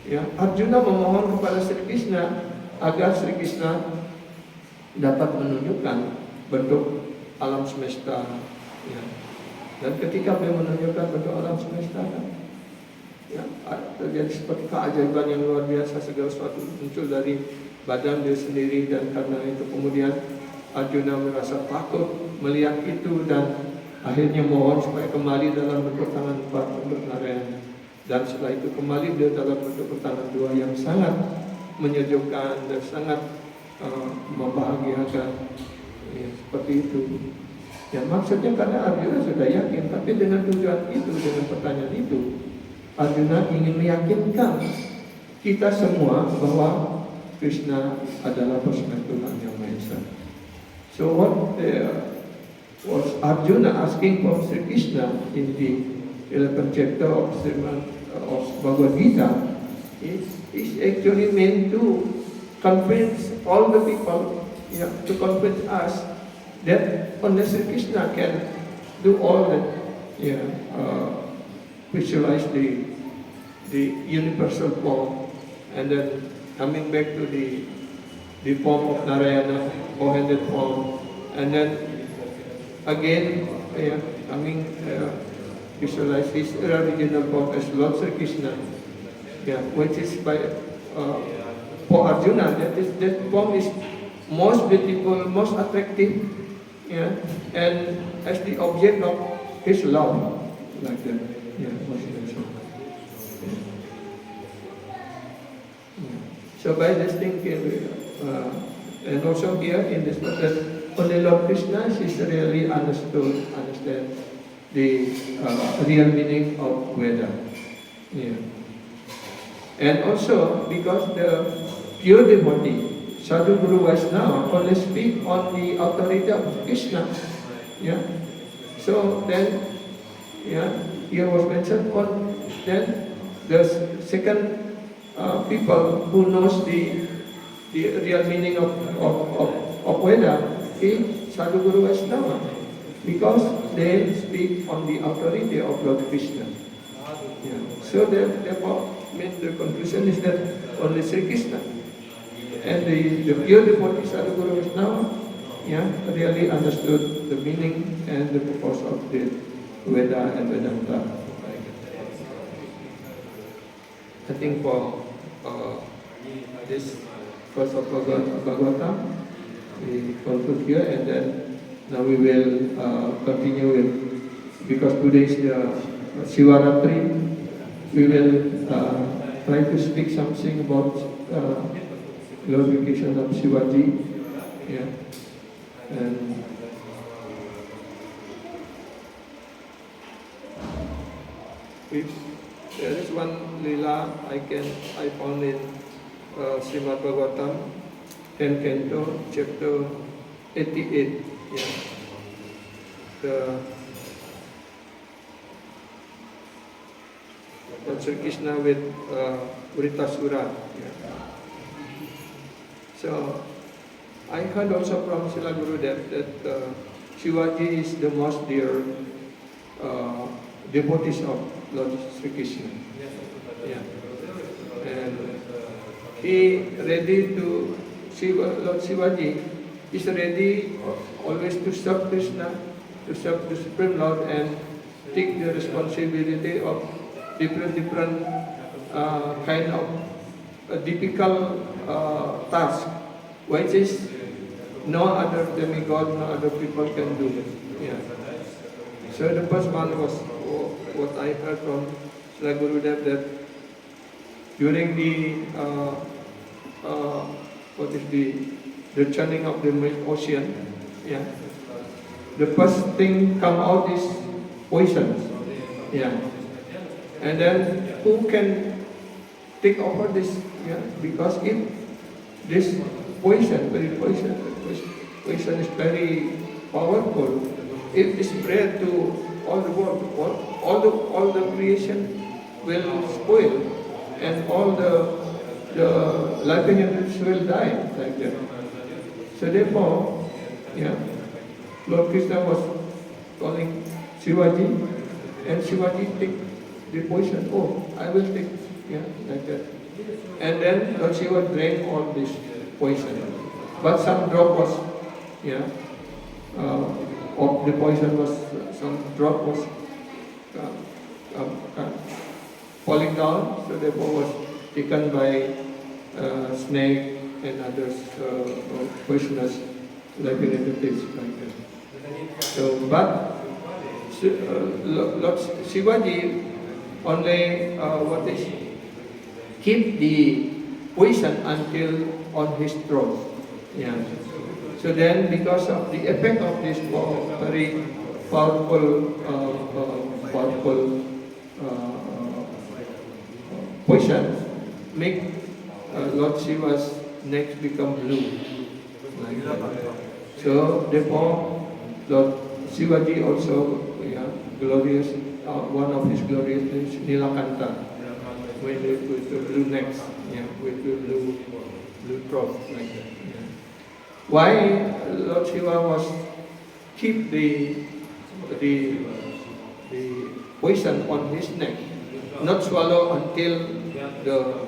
ya, Arjuna memohon kepada Sri Krishna agar Sri Krishna dapat menunjukkan bentuk alam semesta. Ya. Dan ketika beliau menunjukkan bentuk alam semesta, ya, terjadi seperti keajaiban yang luar biasa, segala sesuatu muncul dari badan dia sendiri, dan karena itu kemudian Arjuna merasa takut melihat itu dan akhirnya mohon supaya kembali dalam bentuk tangan 4 untuk Narayana. Dan setelah itu kembali dia dalam bentuk tangan 2 yang sangat menyejukkan dan sangat membahagiakan. Ya, seperti itu. Ya, maksudnya karena Arjuna sudah yakin, tapi dengan tujuan itu, dengan pertanyaan itu, Arjuna ingin meyakinkan kita semua bahwa Krishna adalah personal Tuhan yang Maha Esa. So what was Arjuna asking from Sri Krishna in the 11th chapter of Bhagavad Gita is actually meant to convince all the people, yeah, to convince us that only Sri Krishna can do all that, yeah, visualize the universal form, and then coming back to the form of Narayana, four-handed form, and then again, yeah, coming visualize his original form as Lord Sri Krishna, yeah, which is by for Arjuna, that form is most beautiful, most attractive, yeah, and as the object of his love, like that, yeah, most beautiful. So by this thing, and also here in this verse, only Lord Krishna is really understand the real meaning of Veda. Yeah. And also because the pure devotee, Sadhu Guru Vaishnava, only speak on the authority of Krishna. Yeah. So then, yeah, here was mentioned on then the second people who knows the real meaning of Veda is Sadhu Guru Vaishnava, because they speak on the authority of Lord Krishna. Yeah. So therefore, the conclusion is that only Sri Krishna and the pure devotee Sadhu Guru Vaishnava, yeah, really understood the meaning and the purpose of the Veda and Vedanta. I think for this verse of Bhagavatam, we conclude here, and then now we will continue with, because today is Shivaratri, we will try to speak something about glorification of Shivaji, yeah, and if there is one lila I found in Srimad Bhagavatam, 10th canto, chapter 88. Yeah. The Sri Krishna with Vritasura. Yeah. So I heard also from Srila Gurudev that Shivaji is the most dear devotees of Lord Sri Krishna. Yeah. And he ready to Lord Shivaji is ready always to serve Krishna, to serve the Supreme Lord, and take the responsibility of different kind of difficult task, which is no other demigod, no other people can do. Yeah. So the first one was what I heard from Sri Gurudev, that during the churning of the ocean, yeah, the first thing come out is poison, yeah, and then who can take over this Yeah, because if this poison, poison is very powerful. If it spread to all the world, all the creation will spoil, and all the living entities will die like that. So therefore, yeah, Lord Krishna was calling Shivaji, and Shivaji take the poison. Oh, I will take, yeah, like that. And then Lord Shiva drank all this poison. But some drop was, yeah, of the poison was, some drop was falling down, so therefore was taken by snake and others, poisonous living entities like that. So, but Lord Shivaji only keep the poison until on his throne. Yeah. So then, because of the effect of this very powerful poison, make Lord Shiva's neck become blue. Like that. So therefore, Lord Shivaji also, yeah, glorious. One of his glorious names, Nilakanta, with the blue necks, yeah, with the blue throat, like that. Yeah. Why Lord Shiva was keep the poison on his neck, not swallow until the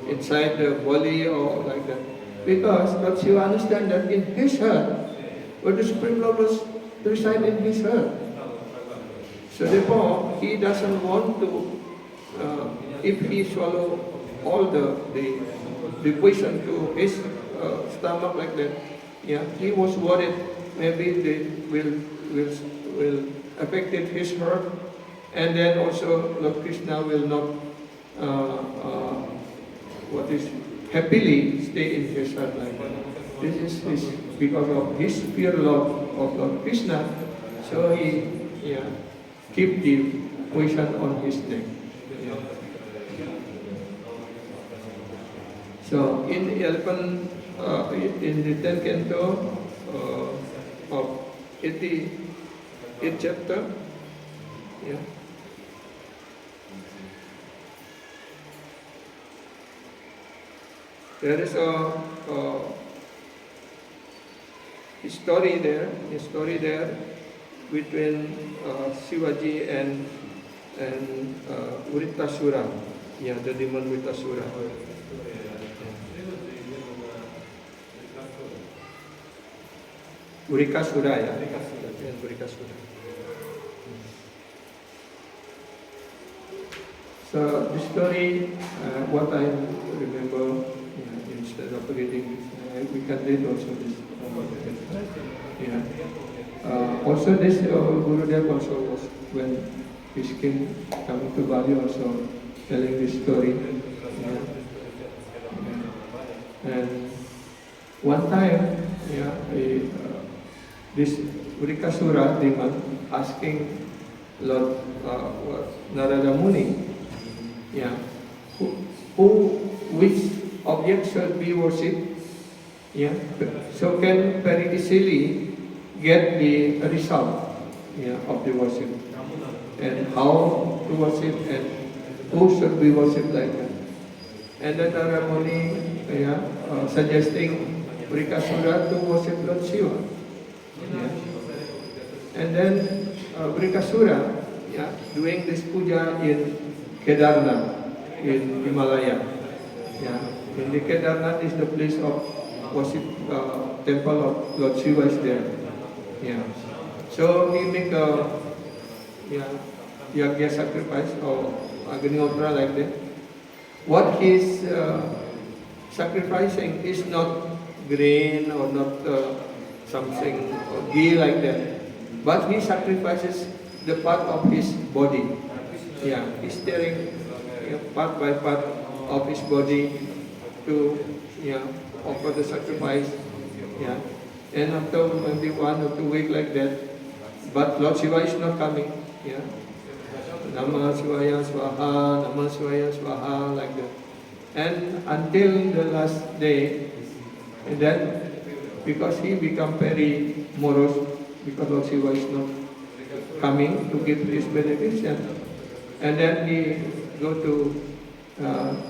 inside the body or like that? Because Lord Shiva understand that in his heart, where the Supreme Lord was reside in his heart. So therefore, he doesn't want to, if he swallow all the poison to his stomach like that, yeah, he was worried maybe they will affect his heart, and then also Lord Krishna will not happily stay in his heart like that. This is because of his fear of Lord Krishna, so he, yeah, keep the poison on his neck. Yeah. So in the 10th canto of 88th chapter, yeah, there is a story there between Shivaji and Vritasura, yeah, the demon Vritasura. Vrikasura, yeah, Vrikasura. So the story, what I remember, yeah, instead of reading, we can read also this. Yeah. Also this Gurudev also was, when his king coming to Bali, also telling this story. Yeah. Yeah. And one time, yeah, this Vrikasura demon asking Lord Narada Muni, yeah, which object should be worshipped? Yeah, so can very easily get the result, yeah, of the worship, and how to worship and who should be worshipped like that. And then Narada Muni, yeah, suggesting Vrikasura to worship Lord Shiva. Yeah. And then Vrikasura, yeah, doing this puja in Kedarnath, in Himalaya. Yeah. In the Kedarnath is the place of worship, temple of Lord Shiva is there. Yeah. So he make a, yeah, yagya sacrifice or Agnihotra like that. What he's sacrificing is not grain or not something or ghee like that, but he sacrifices the part of his body. Yeah, he's tearing, yeah, part by part of his body to, yeah, offer the sacrifice. Yeah, and after maybe 1 or 2 weeks like that, but Lord Shiva is not coming. Yeah, Namah Shivaya Swaha, Namah Shivaya Swaha, like that. And until the last day, and then because he become very morose, because Lord Shiva is not coming to give his benediction, and then he go to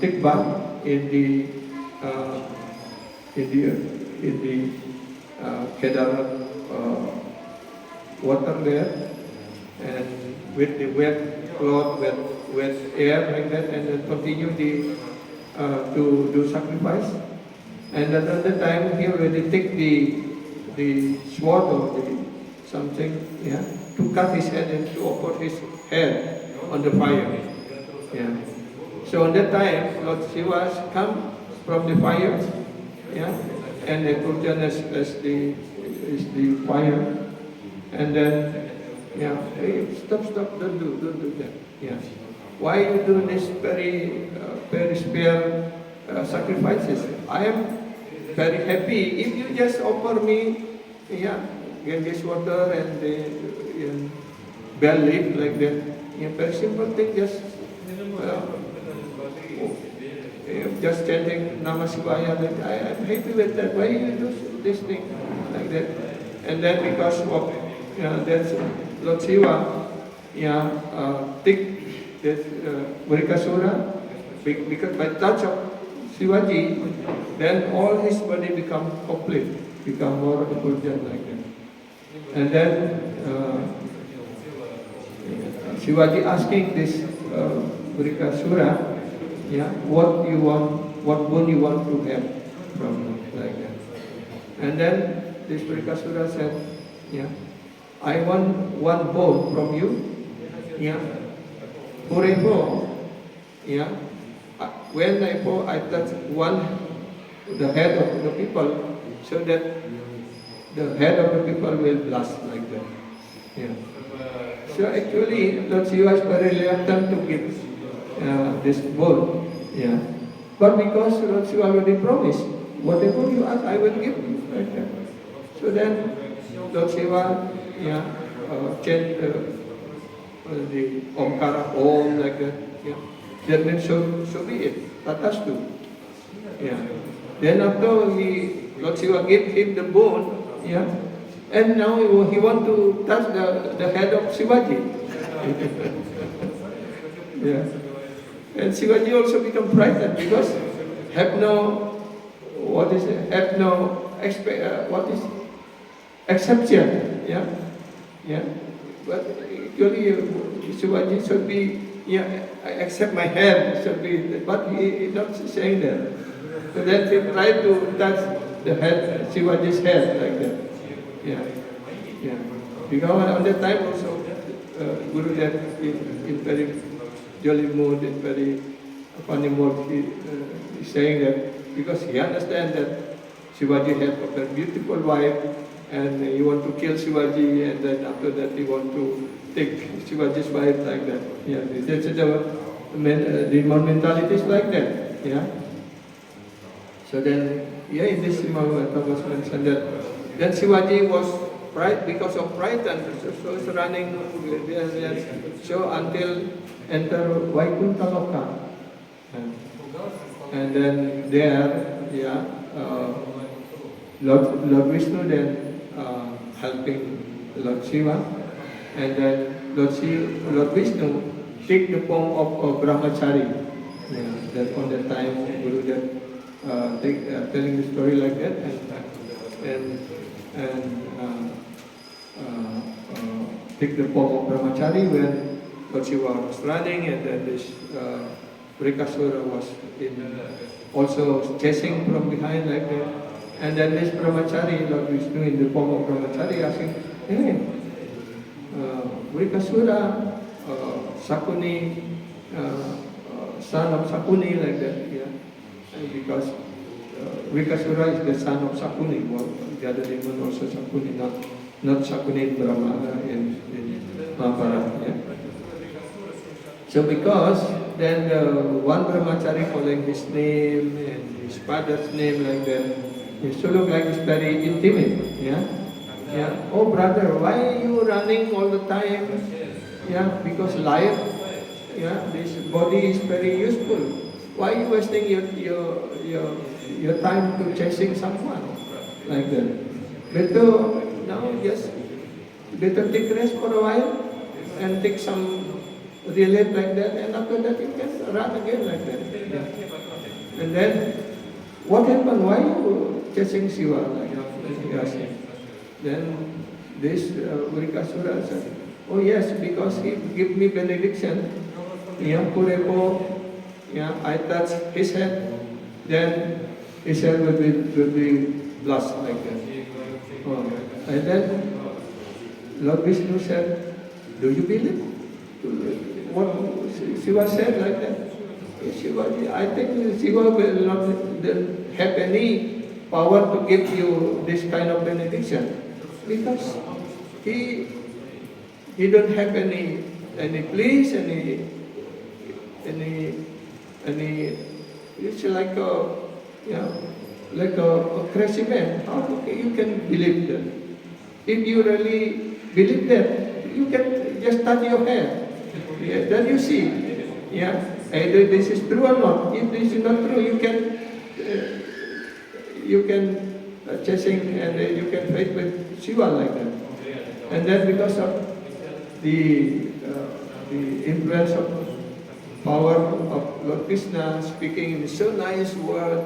take bath in the uh, Kedarat water there, and with the wet cloth, wet air like that, and then continue to do sacrifice. And at another time, he already take the sword or the something, yeah, to cut his head and to offer his head on the fire. Yeah. So on that time, Lord Shiva come from the fire, yeah, and the Kurjan as the fire, and then, yeah, hey, stop, don't do that, yeah. Why you do this very spare sacrifices? I am very happy if you just offer me, yeah, Ganges water and the bell leaf like that. Yeah, very simple thing, just chanting Namah Shivaya. Like I am happy with that. Why you do this thing like that? And then because of that's Lord Shiva, yeah, take that Vrikasura, because by touch of Shivaji, then all his body become complete, become more effulgent like that. And then Shivaji asking this Vrikasura, yeah, what you want, what boon you want to have from like that. And then this Vrikasura said, yeah, I want one boon from you, yeah, forever, yeah. When I touch the head of the people, so that the head of the people will blast like that. Yeah. So actually, Lord Shiva is very reluctant to give this boon. Yeah. But because Lord Shiva already promised, whatever you ask, I will give you. Like that. So then Lord Shiva, yeah, chant the Omkara Om like that. Yeah. That means so be it. Tatastu. Yeah. Then after Lord Shiva gave him the bone, yeah, and now he want to touch the head of Shivaji. Yeah. And Shivaji also become frightened because have no exception. Yeah. Yeah. But actually Shivaji should be, yeah, I accept my hand, should be, but he is not saying that. So then he tried to touch the head, Shivaji's head like that. Yeah, yeah. Because on that time also, Gurudev in very jolly mood, in very funny mood, he is saying that because he understands that Shivaji has a very beautiful wife, and he want to kill Shivaji, and then after that he want to take Shivaji's wife like that. Yeah, the mentality is like that. Yeah. So then, yeah, in this Srimad was mentioned that then Shivaji was because of pride, and so is running so until enter Vaikuntha Loka. And then there, yeah, Lord Vishnu then helping Lord Shiva, and then Lord Vishnu take the form of Brahmachari. Yeah, that on that time Gurudev telling the story like that, and take the form of Brahmachari when Lord Shiva was running, and then this Vrikasura was also chasing from behind like that. And then this Brahmachari, Lord Vishnu in the form of Brahmachari, asking, hey, Vrikasura, Sakuni, son of Sakuni, like that, yeah. And because Vrikasura is the son of Sakuni, well, the other demon also Sakuni, not Sakuni in Brahma, in Mahabharata, yeah. So because then one Brahmachari calling his name and his father's name like that, it should look like it's very intimate, yeah. Yeah. Oh brother, why are you running all the time? Yeah, because life, yeah, this body is very useful. why are you wasting your time to chasing someone like that? Better now just better take rest for a while and take some relief like that, and after that you can run again like that. Yeah. And then what happened? Why you chasing Shiva like that? He asked him. Then this Vrikasura said, oh yes, because he gave me benediction. Yeah, Kurepo, yeah, I touch his head, then his head will be blessed like that. Oh. And then Lord Vishnu said, do you believe what Shiva said like that? Shiva, I think Shiva will not have any power to give you this kind of benediction because he don't have any place, it's like a crazy man. How you can believe that? If you really believe that, you can just touch your hair. Yeah, then you see. Yeah, either this is true or not. If this is not true, you can chasing and you can fight with Shiva like that. And then because of the influence of power of Lord Krishna speaking in so nice word,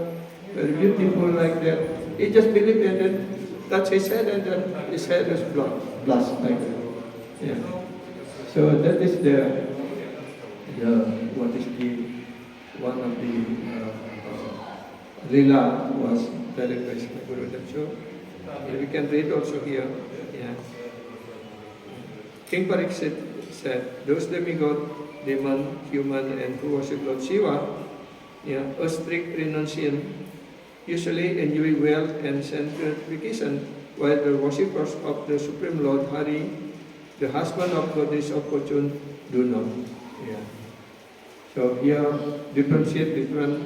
very beautiful like that, he just believed and then touched his head and then his head was blessed like that. Yeah. So that is what is one of the Lila was directed by Sri Gurudev. So we can read also here. Yeah. King Pariksit said, those demigod, demon, human, and who worship Lord Shiva, a strict renunciant, usually enjoy wealth and sense gratification, while the worshippers of the Supreme Lord Hari, the husband of goddess of fortune, do not. Yeah. So here differentiate between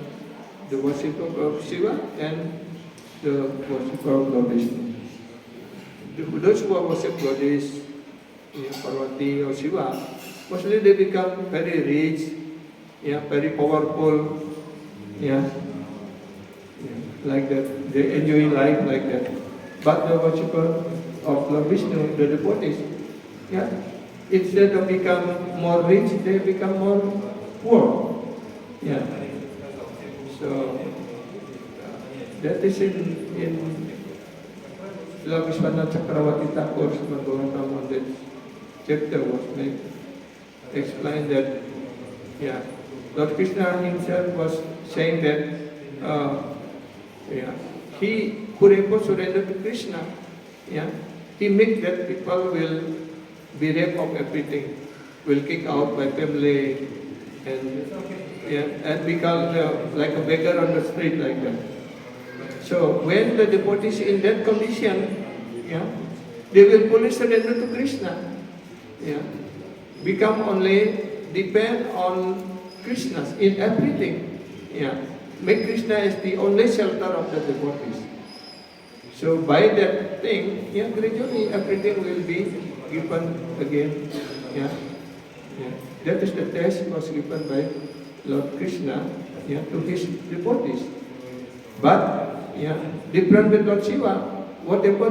the worshipper of Shiva and the worshipper of Lord Vishnu. Those who worship goddess, Parvati or Shiva, mostly they become very rich, very powerful, like that. They enjoy life like that. But the worshipper of Lord Vishnu, the devotees, instead of become more rich, they become more poor. Yeah. So that is in Srila Vishwanath Chakravarti Thakur's Bhagavatam on that chapter was made. Explained that, Lord Krishna himself was saying that, he who surrender to Krishna, he makes that people will be raped of everything, will kick out by family, and become like a beggar on the street like that. So when the devotees in that condition, they will fully surrender to Krishna. Become only depend on Krishna in everything. Make Krishna as the only shelter of the devotees. So by that thing, gradually everything will be given again. That is the test was given by Lord Krishna to his devotees. But different with Lord Shiva, whatever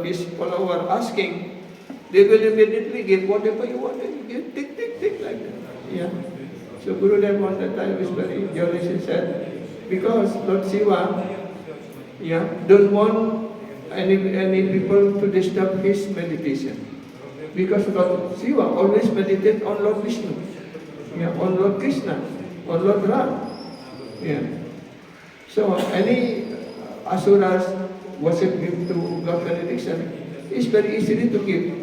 his follower asking, they will immediately give whatever you want. You take like that. So Gurudev on that time is very jealous. He said, because Lord Shiva, don't want any people to disturb his meditation. Because Lord Shiva always meditate on Lord Vishnu, on Lord Krishna, on Lord Ram. So any asuras worship him to Lord benediction is very easily to give.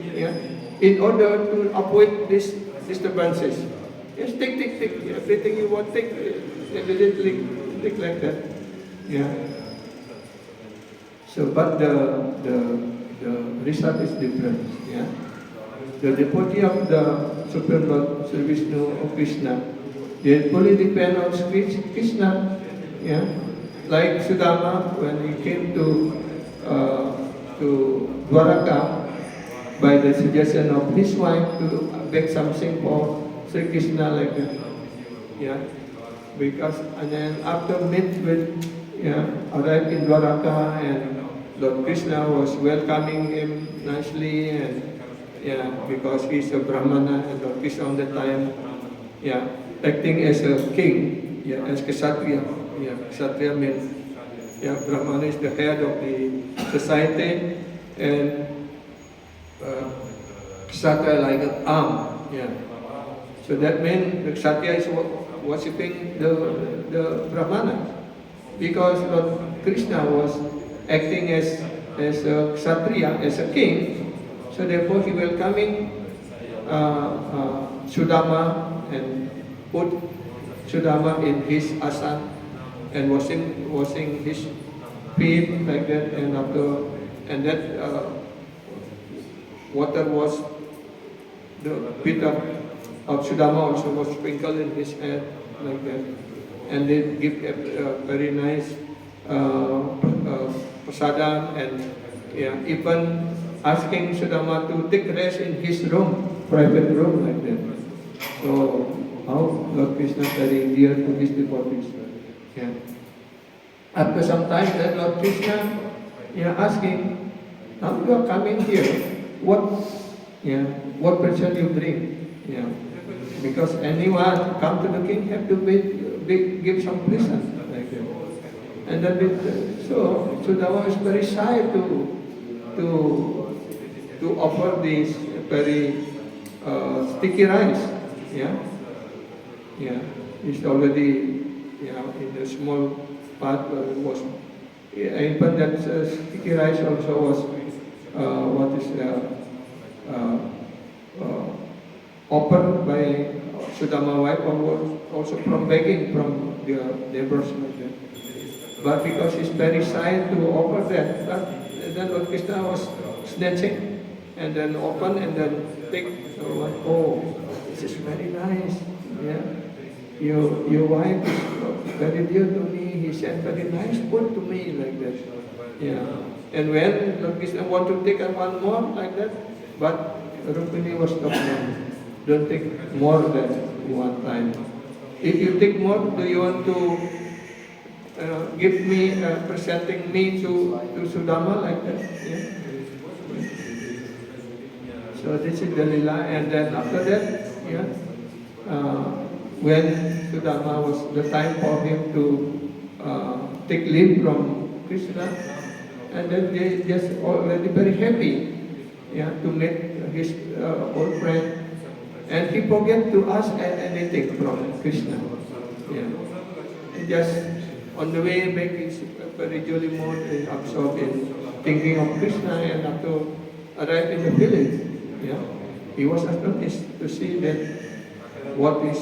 In order to avoid these disturbances. Just take. Everything you want, take like that. So, but the result is different. The devotee of the Supreme Lord, Sri Vishnu or Krishna, they fully depend on Krishna. Like Sudama, when he came to Dwaraka, by the suggestion of his wife to beg something for Sri Krishna like that. because and then after meet with arrived in Dwaraka, and Lord Krishna was welcoming him nicely, and because he's a Brahmana, and Lord Krishna on the time acting as a king, as Kshatriya. Kshatriya means Brahmana is the head of the society, and Kshatriya like an arm. So that means the Kshatriya is worshipping the Brahmana, because Lord Krishna was acting as a Kshatriya, as a king. So therefore he welcoming Sudama and put Sudama in his asana and washing his feet like that, and that water was the feet of Sudama also was sprinkled in his head like that, and they give a very nice prasadam, and even asking Sudama to take rest in his room, private room like that. So how Lord Krishna very dear to his devotees. After some time, then Lord Krishna asking, now you are coming here, what present you bring? Because anyone come to the king have to give some present like that. And then so Sudama is very shy to offer this very sticky rice. It's already in a small part was even that sticky rice also was offered by Sudama wife, or also from begging from the neighbors like that. But because he's very shy to offer that, then Lord Krishna was snatching and then open and then take. Oh, this is very nice. Your wife is very dear to me. He sent very nice food to me like that. And when Lord Krishna want to take one more like that, but Rukmini was stopped. Don't take more than one time. If you take more, do you want to give me, presenting me to Sudama like that? So this is the lila, and then after that, when Sudama was the time for him to take leave from Krishna, and then they just already very happy, to meet his old friend, and he forget to ask anything from Krishna. And just on the way back, he's very jolly mood, absorbed in thinking of Krishna, and after arrived in the village, he was astonished to see that what is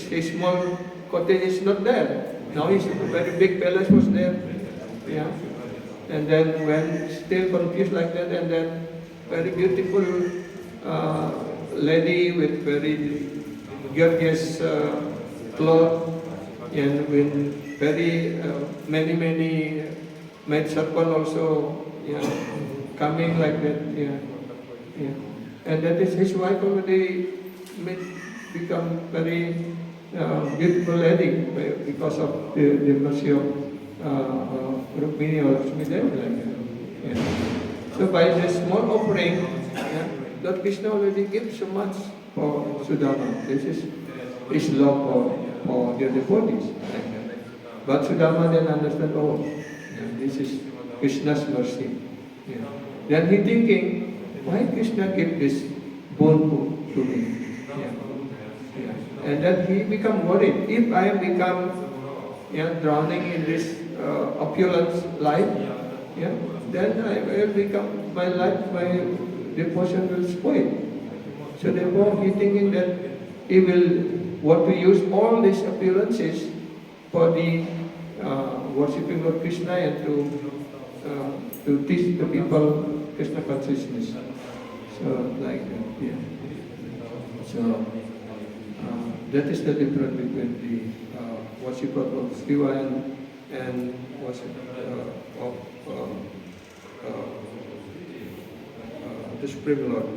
his small cottage is not there. Now his very big palace was there. And then when still confused like that, and then very beautiful lady with very gorgeous cloth, and with very many maid servant also coming like that. And that is his wife already become very beautiful lady because of the mercy of Rukmini or Lakshmi Devi like that. So by the small offering, Lord Krishna already gives so much for Sudama. This is his love for the devotees. But Sudama then understand, this is Krishna's mercy. Then he thinking, why Krishna give this boon to me? And then he become worried. If I become drowning in this opulent life, then I will become, my life, my devotion will spoil. So therefore he thinking that he will want to use all these opulences for the worshipping Lord Krishna, and to teach the people Krishna consciousness. So like that, So that is the difference between the worship of Shiva and worship of the Supreme Lord.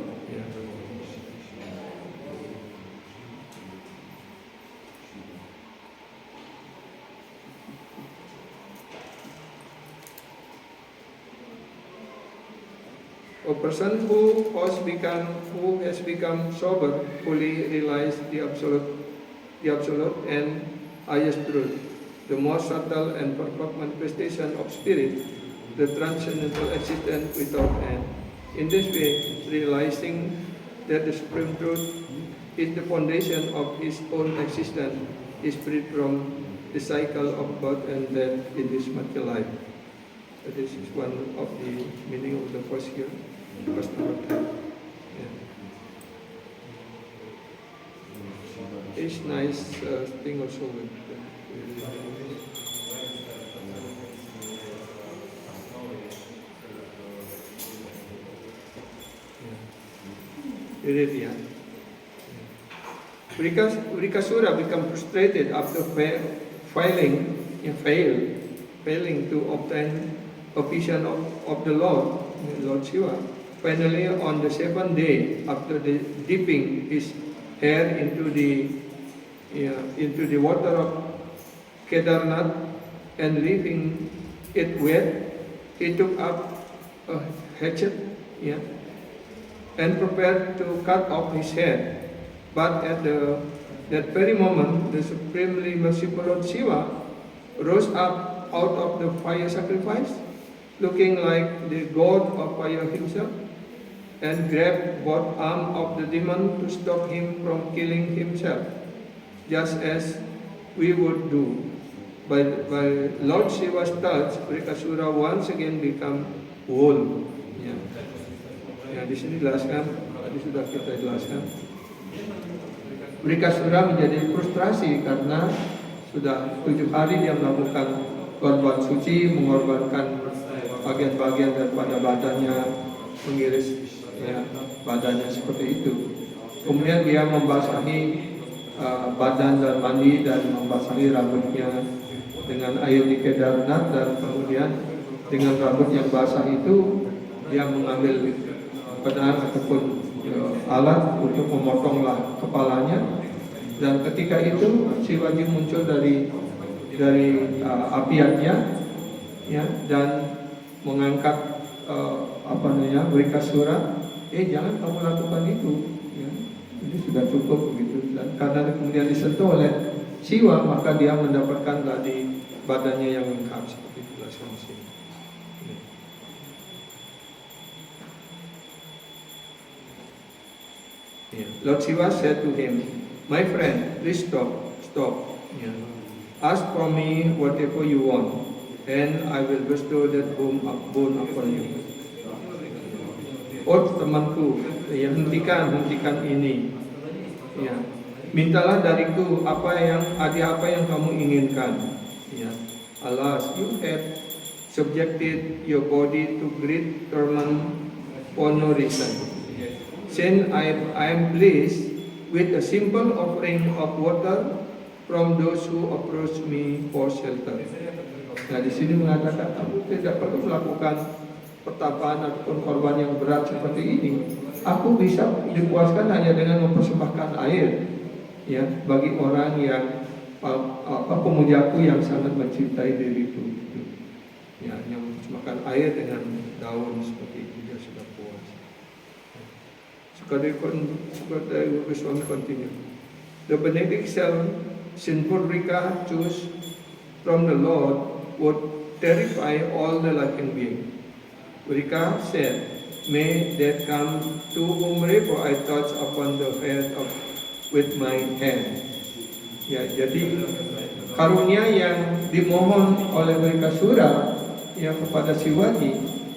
person who has become sober fully realize the absolute and highest truth, the most subtle and perfect manifestation of spirit, the transcendental existence without end. In this way, realizing that the supreme truth is the foundation of his own existence, is freed from the cycle of birth and death in this material life. This is one of the meaning of the first year, first number 10. Yeah. It's nice thing also with Vrikasura become frustrated after failing to obtain a vision of the Lord Shiva. Finally, on the 7th day, after dipping his hair into the water of Kedarnath and leaving it wet, he took up a hatchet, and prepared to cut off his head. But at that very moment, the supremely merciful Lord Shiva rose up out of the fire sacrifice, looking like the god of fire himself, and grabbed both arms of the demon to stop him from killing himself, just as we would do. By Lord Shiva's touch, Vrikasura once again become whole. Di sini jelaskan, tadi sudah kita jelaskan. Vrikasura menjadi frustrasi karena sudah 7 hari dia melakukan korban suci, mengorbankan bagian-bagian daripada badannya, mengiris badannya seperti itu. Kemudian dia membasahi badan dan mandi dan membasahi rambutnya dengan air di Kedarnath, dan kemudian dengan rambut yang basah itu dia mengambil pedang ataupun alat untuk memotonglah kepalanya, dan ketika itu Shivaji muncul dari apiannya, dan mengangkat Vrikasura, jangan kamu lakukan itu, ini sudah cukup begitu. Dan karena kemudian disentuh oleh Shiva, maka dia mendapatkan tadi badannya yang lengkap seperti dijelaskan di sini. Lord Shiva said to him, "My friend, please stop. Ask for me whatever you want, and I will bestow that boon upon you." Oh temanku, hentikan ini. Mintalah dariku apa yang kamu inginkan. Alas, you have subjected your body to great torment for no reason. Since I am pleased with a simple offering of water from those who approach me for shelter. Nah, di sini mengatakan kamu tidak perlu melakukan pertapaan ataupun korban yang berat seperti ini. Aku bisa dipuaskan hanya dengan mempersembahkan air, bagi orang yang pemujaku yang sangat mencintai diriku. Yang mempersembahkan air dengan daun seperti itu, dia sudah puas. Sukadeva Goswami continue. The benedict sinful Vrika choose from the Lord would terrify all the living beings. Vrika said, "May that come to whomever I touch upon the head with my hand." Jadi karunia yang dimohon oleh Vrikasura kepada Shivaji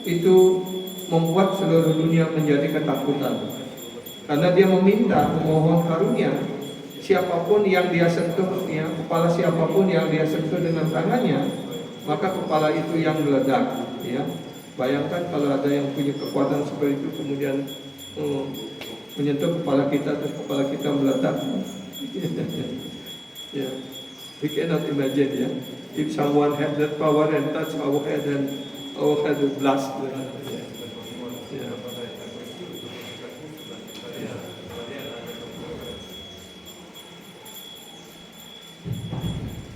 itu membuat seluruh dunia menjadi ketakutan. Karena dia memohon karunia, siapapun yang dia sentuh, kepala siapapun yang dia sentuh dengan tangannya, maka kepala itu yang meledak. Bayangkan kalau ada yang punya kekuatan seperti itu kemudian menyentuh kepala kita, terus kepala kita meledak. We cannot imagine, if someone had that power and touch our head and our head would blast.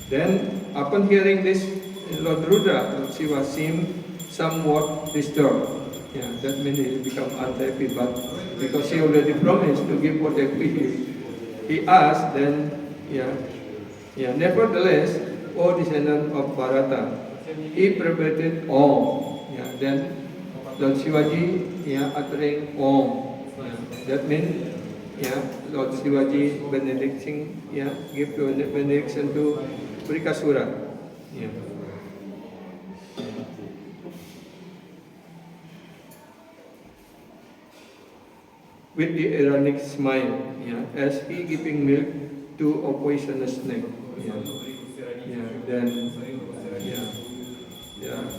Then, upon hearing this, Lord Rudra, Lord Shiva seemed somewhat disturbed. Yeah, that means he become unhappy, but because he already promised to give whatever he asked, then nevertheless, O descendant of Bharata, he perverted all. Yeah, then Lord Shivaji, uttering Om. Yeah, that means, Lord Shivaji benediction, give benediction to Brikasura. Yeah. With the ironic smile, as he giving milk to a poisonous snake.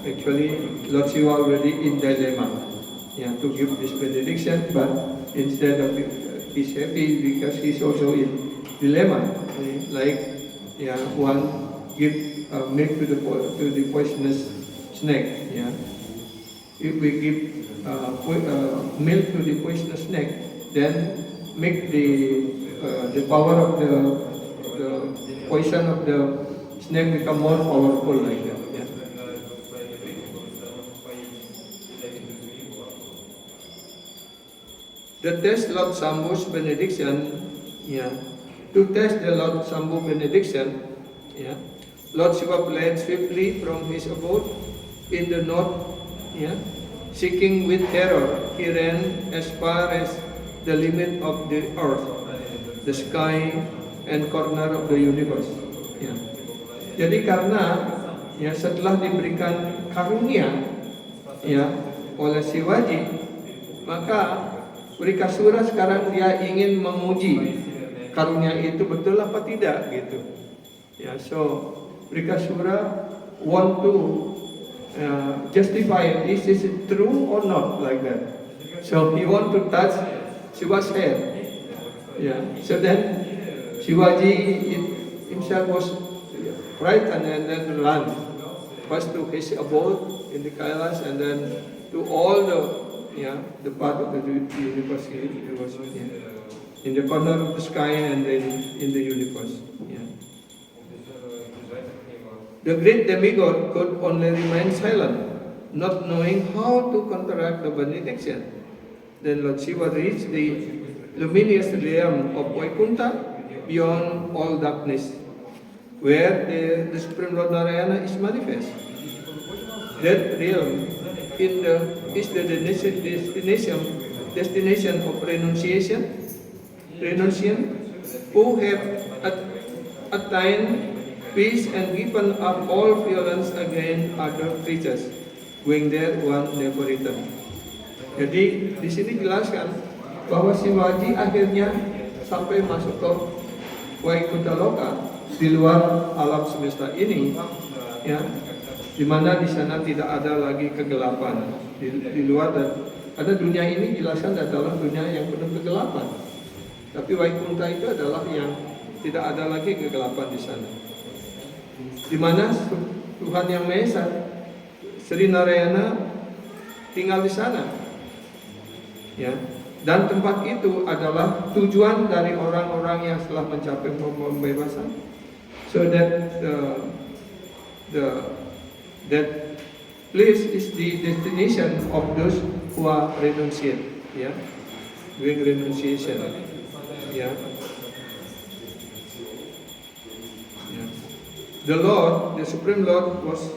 Actually, Lord Shiva already in dilemma, to give this benediction, but instead of he's happy because he's also in dilemma, like one give milk to the poisonous snake. If we give milk to the poisonous snake, then make the power of the poison of the snake become more powerful like that. The test Lord Shambhu's benediction, to test the Lord Shambhu benediction, Lord Shiva fled swiftly from his abode in the north, seeking with terror. He ran as far as the limit of the earth, the sky, and corner of the universe. Jadi karena setelah diberikan karunia oleh Shivaji, maka Brikasura sekarang dia ingin menguji karunia itu betul apa tidak gitu. So Brikasura want to justify is it true or not like that. So he want to touch Shiva's head. So then Shivaji himself was frightened and then run first to his abode in the Kailas and then to all the part of the universe. It was in the corner of the sky and then in the universe. The great demigod could only remain silent, not knowing how to counteract the benediction. Then Lord Shiva reached the luminous realm of Vaikuntha beyond all darkness, where the Supreme Lord Narayana is manifest. That realm is the destination of renunciation, who have attained peace and given up all violence against other creatures, going there one never return. Jadi di sini jelaskan bahwa Shivaji akhirnya sampai masuk ke Vaikuntha Loka di luar alam semesta ini, di mana di sana tidak ada lagi kegelapan. Di luar dan ada dunia ini dijelaskan adalah dunia yang penuh kegelapan. Tapi Vaikuntha itu adalah yang tidak ada lagi kegelapan di sana. Di mana Tuhan Yang Maha Esa, Sri Narayana tinggal di sana. Dan tempat itu adalah tujuan dari orang-orang yang telah mencapai pembebasan. So that that place is the destination of those who are renunciate, doing renunciation, The Lord, the Supreme Lord, was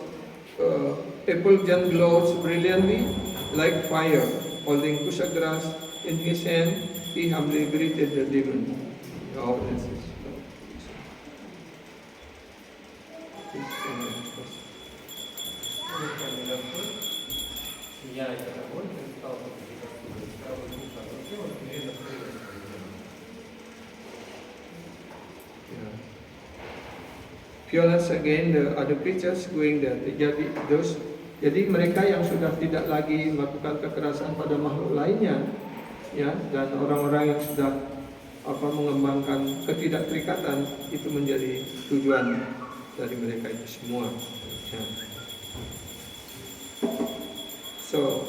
effulgent glows brilliantly like fire. Holding kusagras in his hand, he humbly greeted the demon. Oh, this is violence again the other creatures going there. Jadi mereka yang sudah tidak lagi melakukan kekerasan pada makhluk lainnya, dan orang-orang yang sudah mengembangkan ketidakterikatan, itu menjadi tujuan dari mereka itu semua. So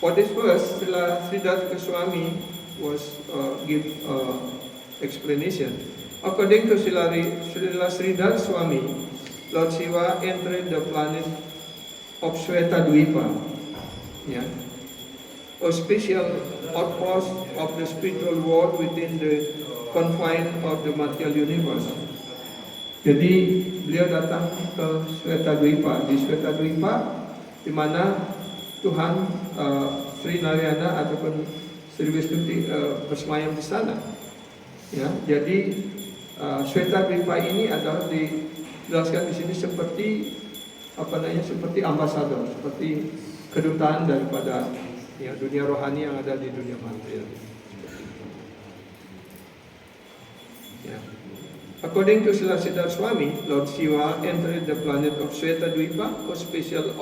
for this verse, Sridhar Goswami was give explanation. According to Sridhar Swami, Lord Shiva entered the planet of Shweta Dwipa ya, a special outpost of the spiritual world within the confine of the material universe. Jadi beliau datang ke Svetadvipa, di Svetadvipa di mana Tuhan Sri Narayana ataupun Sri Wisnu bersemayam di sana. Ya, jadi Svetadvipa ini adalah dijelaskan di sini seperti seperti ambasador, seperti kedutaan daripada ya, dunia rohani yang ada di dunia material. Ya. According to Srila Siddhar Swami, Lord Shiva entered the planet of Svetadvipa, a special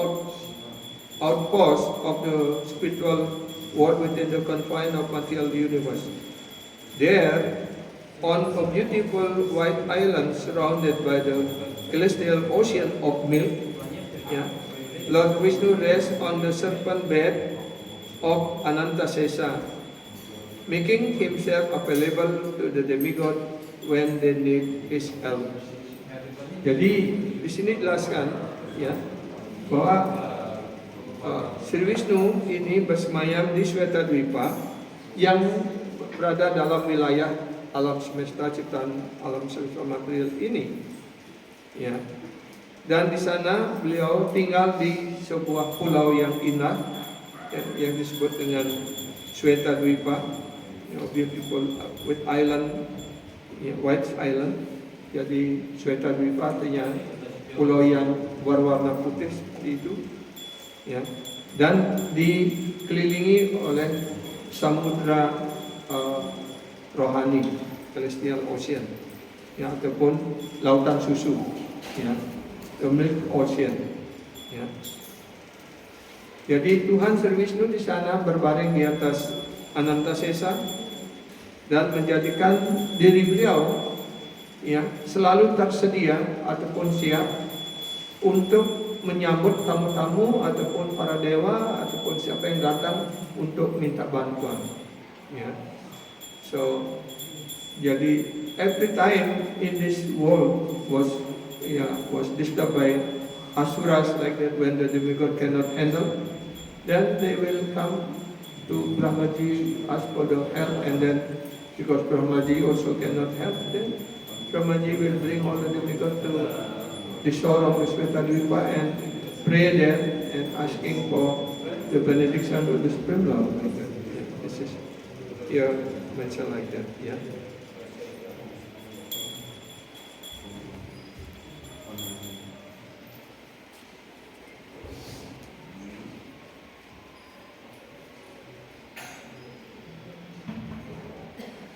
outpost of the spiritual world within the confine of material universe. There, on a beautiful white island surrounded by the celestial ocean of milk, yeah, Lord Vishnu rests on the serpent bed of Anantasesa, making himself available to the demigod when they need his help. Jadi di sini jelaskan ya bahwa Sri Wisnu ini bersemayam di Svetadvipa yang berada dalam wilayah alam semesta ciptaan alam semesta material ini. Ya. Dan di sana beliau tinggal di sebuah pulau yang indah yang disebut dengan Svetadvipa, beautiful with island, white island. Jadi Svetadvipa artinya pulau yang berwarna putih seperti itu. Ya. Dan dikelilingi oleh samudra rohani, celestial ocean, ya, ataupun lautan susu, ya, the milk ocean. Ya. Jadi Tuhan Sri Wisnu di sana berbaring di atas Anantasesa dan menjadikan diri beliau ya selalu tersedia ataupun siap untuk menyambut tamu-tamu ataupun para dewa ataupun siapa yang datang untuk minta bantuan. Ya. So jadi every time in this world was disturbed by asuras like that, when the demigod cannot handle, then they will come to Brahmaji, ask for the help, and then because Brahmaji also cannot help, then Brahmaji will bring all the demigod to the shore of Svetadvipa and pray there and asking for the benediction of the Supreme Lord. This is here mentioned like that. Yeah.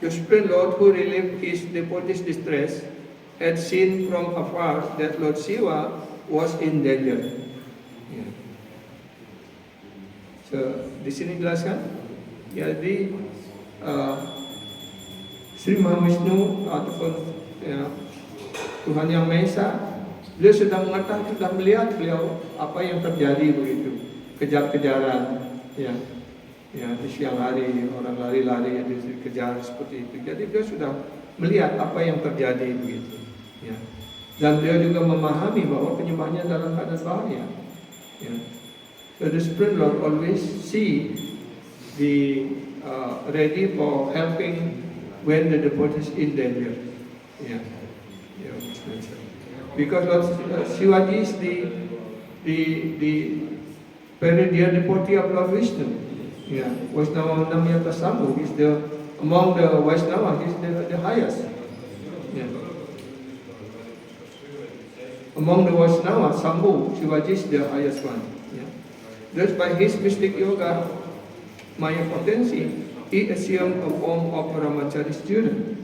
The Supreme Lord, who relieved his devotees' distress, had seen from afar that Lord Shiva was in danger. Ya. So, di sini jelaskan, jadi Sri Mahavishnu ataupun ya, Tuhan Yang Maha Esa, beliau sudah mengetahui, sudah melihat beliau apa yang terjadi begitu, kejar-kejaran, ya. Ya, di siang hari orang lari-lari dikejar seperti itu. Jadi beliau sudah melihat apa yang terjadi begitu. Ya. Dan beliau juga memahami bahwa penyembahnya dalam keadaan bahaya. Ya. So the Supreme Lord always see the ready for helping when the devotee is in danger. Ya. Yeah, because Lord Shivaji is the very dear devotee of Lord Vishnu. Yeah, Vaishnava Namyata Sambhu is among the Vaishnava, he's the highest. Yeah. Among the Vaishnava, Sambhu, Shivaji is the highest one. Yeah. Thus by his mystic yoga, Maya potensi, he assumed a form of Brahmachari student.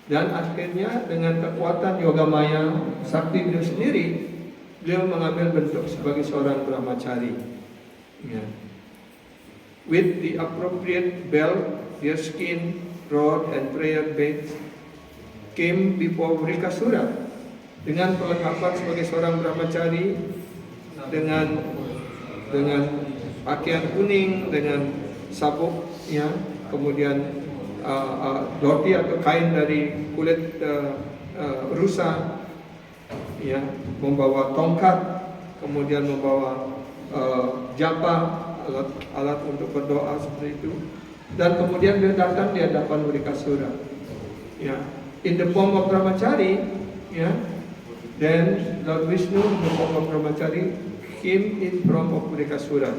Dan akhirnya dengan kekuatan yoga Maya, sakti beliau sendiri, beliau mengambil bentuk sebagai seorang Brahmachari. Yeah. With the appropriate belt, their skin, rod, and prayer beds came before Vrikasura dengan perlengkapan sebagai seorang brahmachari dengan pakaian kuning, dengan sabuk, ya, kemudian dhoti atau kain dari kulit rusa, ya, membawa tongkat, kemudian membawa japa alat untuk berdoa seperti itu. Dan kemudian dia datang di hadapan Brikasura, ya, in the form of Brahmachari, ya. Then Lord Vishnu in the form of Brahmachari came in form of Brikasura.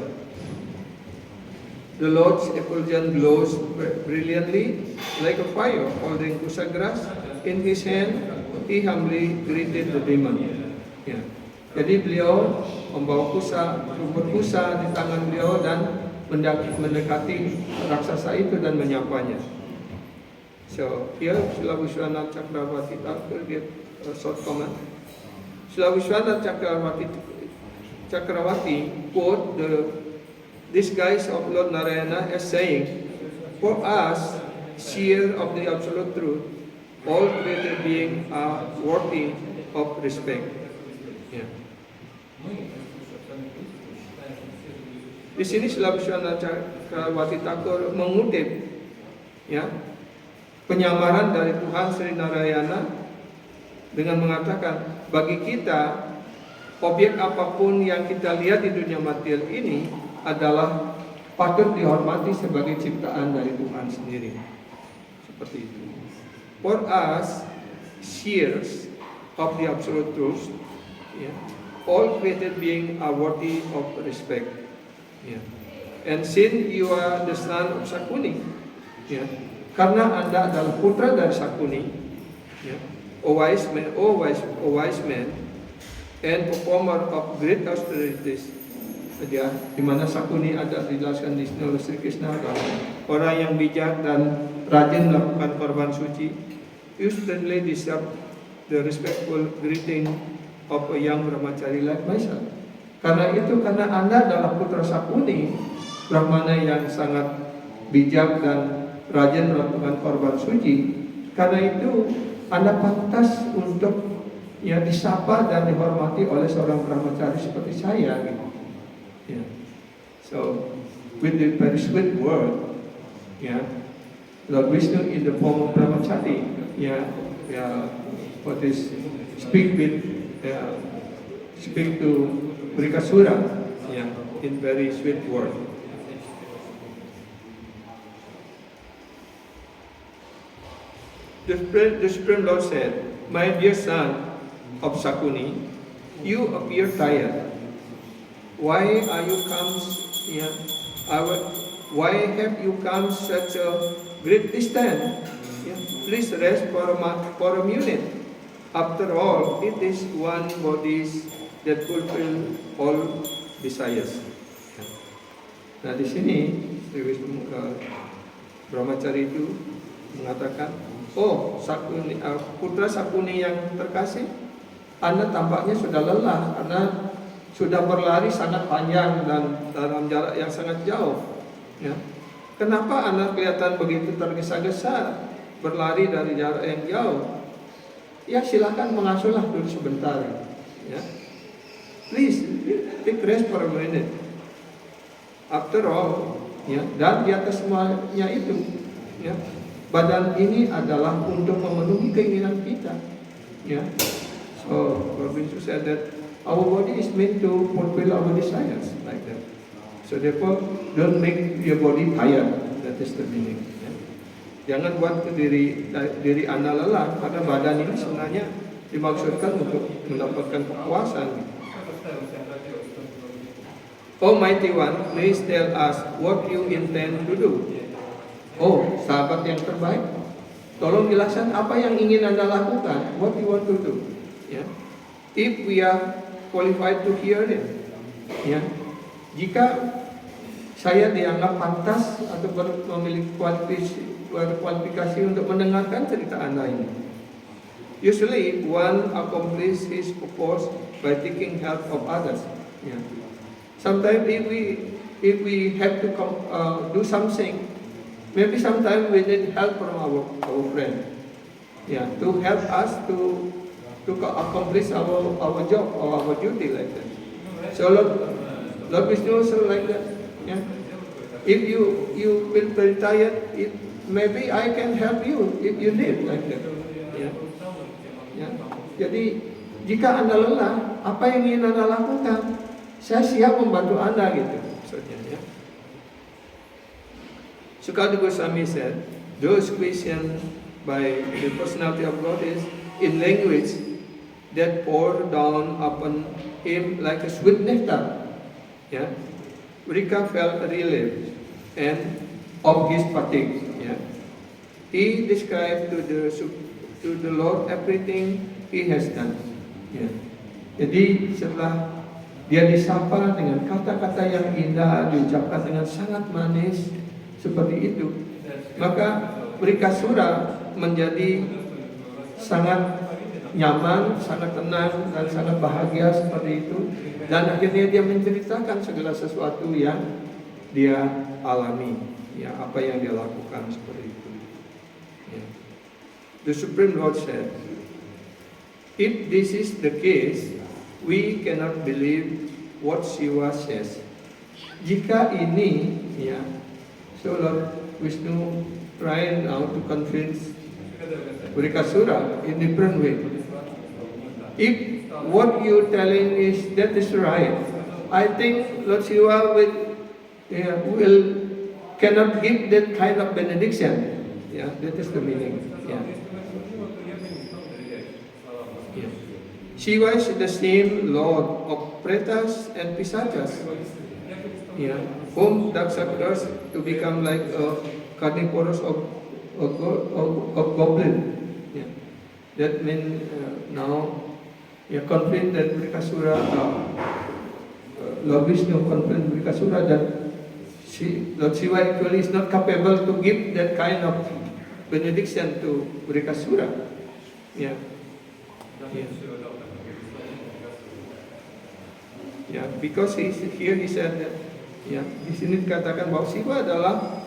The Lord's effulgence glows brilliantly like a fire, holding kusagras in his hand. He humbly greeted the demon. Ya. Jadi beliau membawa rumput kusa di tangan beliau dan mendekati raksasa itu dan menyapanya. So here Srila Vishwanath Chakravarti will give a short comment. Srila Vishwanath Chakravarti quote the disguise of Lord Narayana as saying, "For us, seer of the absolute truth, all created beings are worthy of respect." Yeah. Di sini Srila Vishwanath Chakravarti Thakur mengutip, ya, penyamaran dari Tuhan Sri Narayana dengan mengatakan, bagi kita objek apapun yang kita lihat di dunia material ini adalah patut dihormati sebagai ciptaan dari Tuhan sendiri. Seperti itu. For us, seers of the absolute truth, yeah, all created beings are worthy of respect. Yeah. And since you are the son of Sakuni, yeah, karena Anda adalah putra dari Sakuni, yeah, a wise man, and performer of great austerities. Ya, di mana Sakuni ada dijelaskan di sini oleh Sri Krishna, orang yang bijak dan rajin melakukan korban suci. You certainly deserve the respectful greeting of a young brahmachari like myself. Karena Anda adalah putra Sakuni, brahmana yang sangat bijak dan rajin melakukan korban suci. Karena itu Anda pantas untuk, ya, disapa dan dihormati oleh seorang brahmachari seperti saya, gitu. Yeah. So with the very sweet word, yeah, Lord Vishnu in the form of brahmachari, yeah, what is speak to Brikasura, yeah, in very sweet word. The Supreme Lord said, "My dear son of Sakuni, you appear tired. Why are you come? Yeah, why have you come such a great distance? Yeah, please rest for a minute. After all, it is one body that fulfill all desires." Nah, di sini Brahmachari itu mengatakan, "Oh, Sakuni, putra Sakuni yang terkasih, Anda tampaknya sudah lelah karena sudah berlari sangat panjang dan dalam jarak yang sangat jauh. Ya. Kenapa Anda kelihatan begitu tergesa-gesa berlari dari jarak yang jauh? Ya, silakan mengasuhlah dulu sebentar. Ya. Please take rest for a minute. After all, ya, dan di atas semuanya itu, ya, badan ini adalah untuk memenuhi keinginan kita. Ya. So, Lord Vishnu said that our body is meant to fulfill our desires, like that. So therefore, don't make your body tired. That is the meaning. Ya. Jangan buat diri Anda lelah, karena badan ini sebenarnya dimaksudkan untuk mendapatkan kepuasan. Almighty One, please tell us what you intend to do. Oh, sahabat yang terbaik, tolong jelaskan apa yang ingin Anda lakukan. What you want to do? Ya. If we are qualified to hear it, ya, jika saya dianggap pantas atau memiliki kualifikasi untuk mendengarkan cerita Anda ini. Usually one accomplishes his purpose by taking help of others. Ya. Sometimes if we have to do something, maybe sometimes we need help from our friend, yeah, to help us to accomplish our job or our duty, like that. So Lord Vishnu also like that. Yeah. If you feel very tired, maybe I can help you if you need, like that. Yeah. Yeah. Jadi jika Anda lelah, apa yang ingin Anda lakukan? Saya siap membantu Anda, gitu maksudnya, ya. Sukadeva Goswami said, those questions by the personality of God is in language that pour down upon him like a sweet nectar. Yeah, Vrika felt relieved and of his fatigue. Yeah, he described to the Lord everything he has done. Yeah. Jadi setelah dia disapa dengan kata-kata yang indah, diucapkan dengan sangat manis seperti itu, maka Vrikasura menjadi sangat nyaman, sangat tenang dan sangat bahagia seperti itu, dan akhirnya dia menceritakan segala sesuatu yang dia alami, ya, apa yang dia lakukan seperti itu. Ya. The Supreme Lord said, if this is the case, we cannot believe what Shiva says. Jika ini, ya, so Lord Vishnu trying now to convince Vrikasura in different way. If what you telling is that is right, I think Lord Shiva will cannot give that kind of benediction. Yeah, that is the meaning. Yeah. Yeah. Shiva is the same Lord of Pretas and Pisachas, yeah, whom Daksha cursed to become like a carnivorous of goblin. Yeah. That means now you convince that Vrikasura, Lord Vishnu convinced Vrikasura that Lord Shiva actually is not capable to give that kind of benediction to Vrikasura. Yeah. Yeah. Ya, because here he said that, ya, di sini dikatakan bahwa Shiva adalah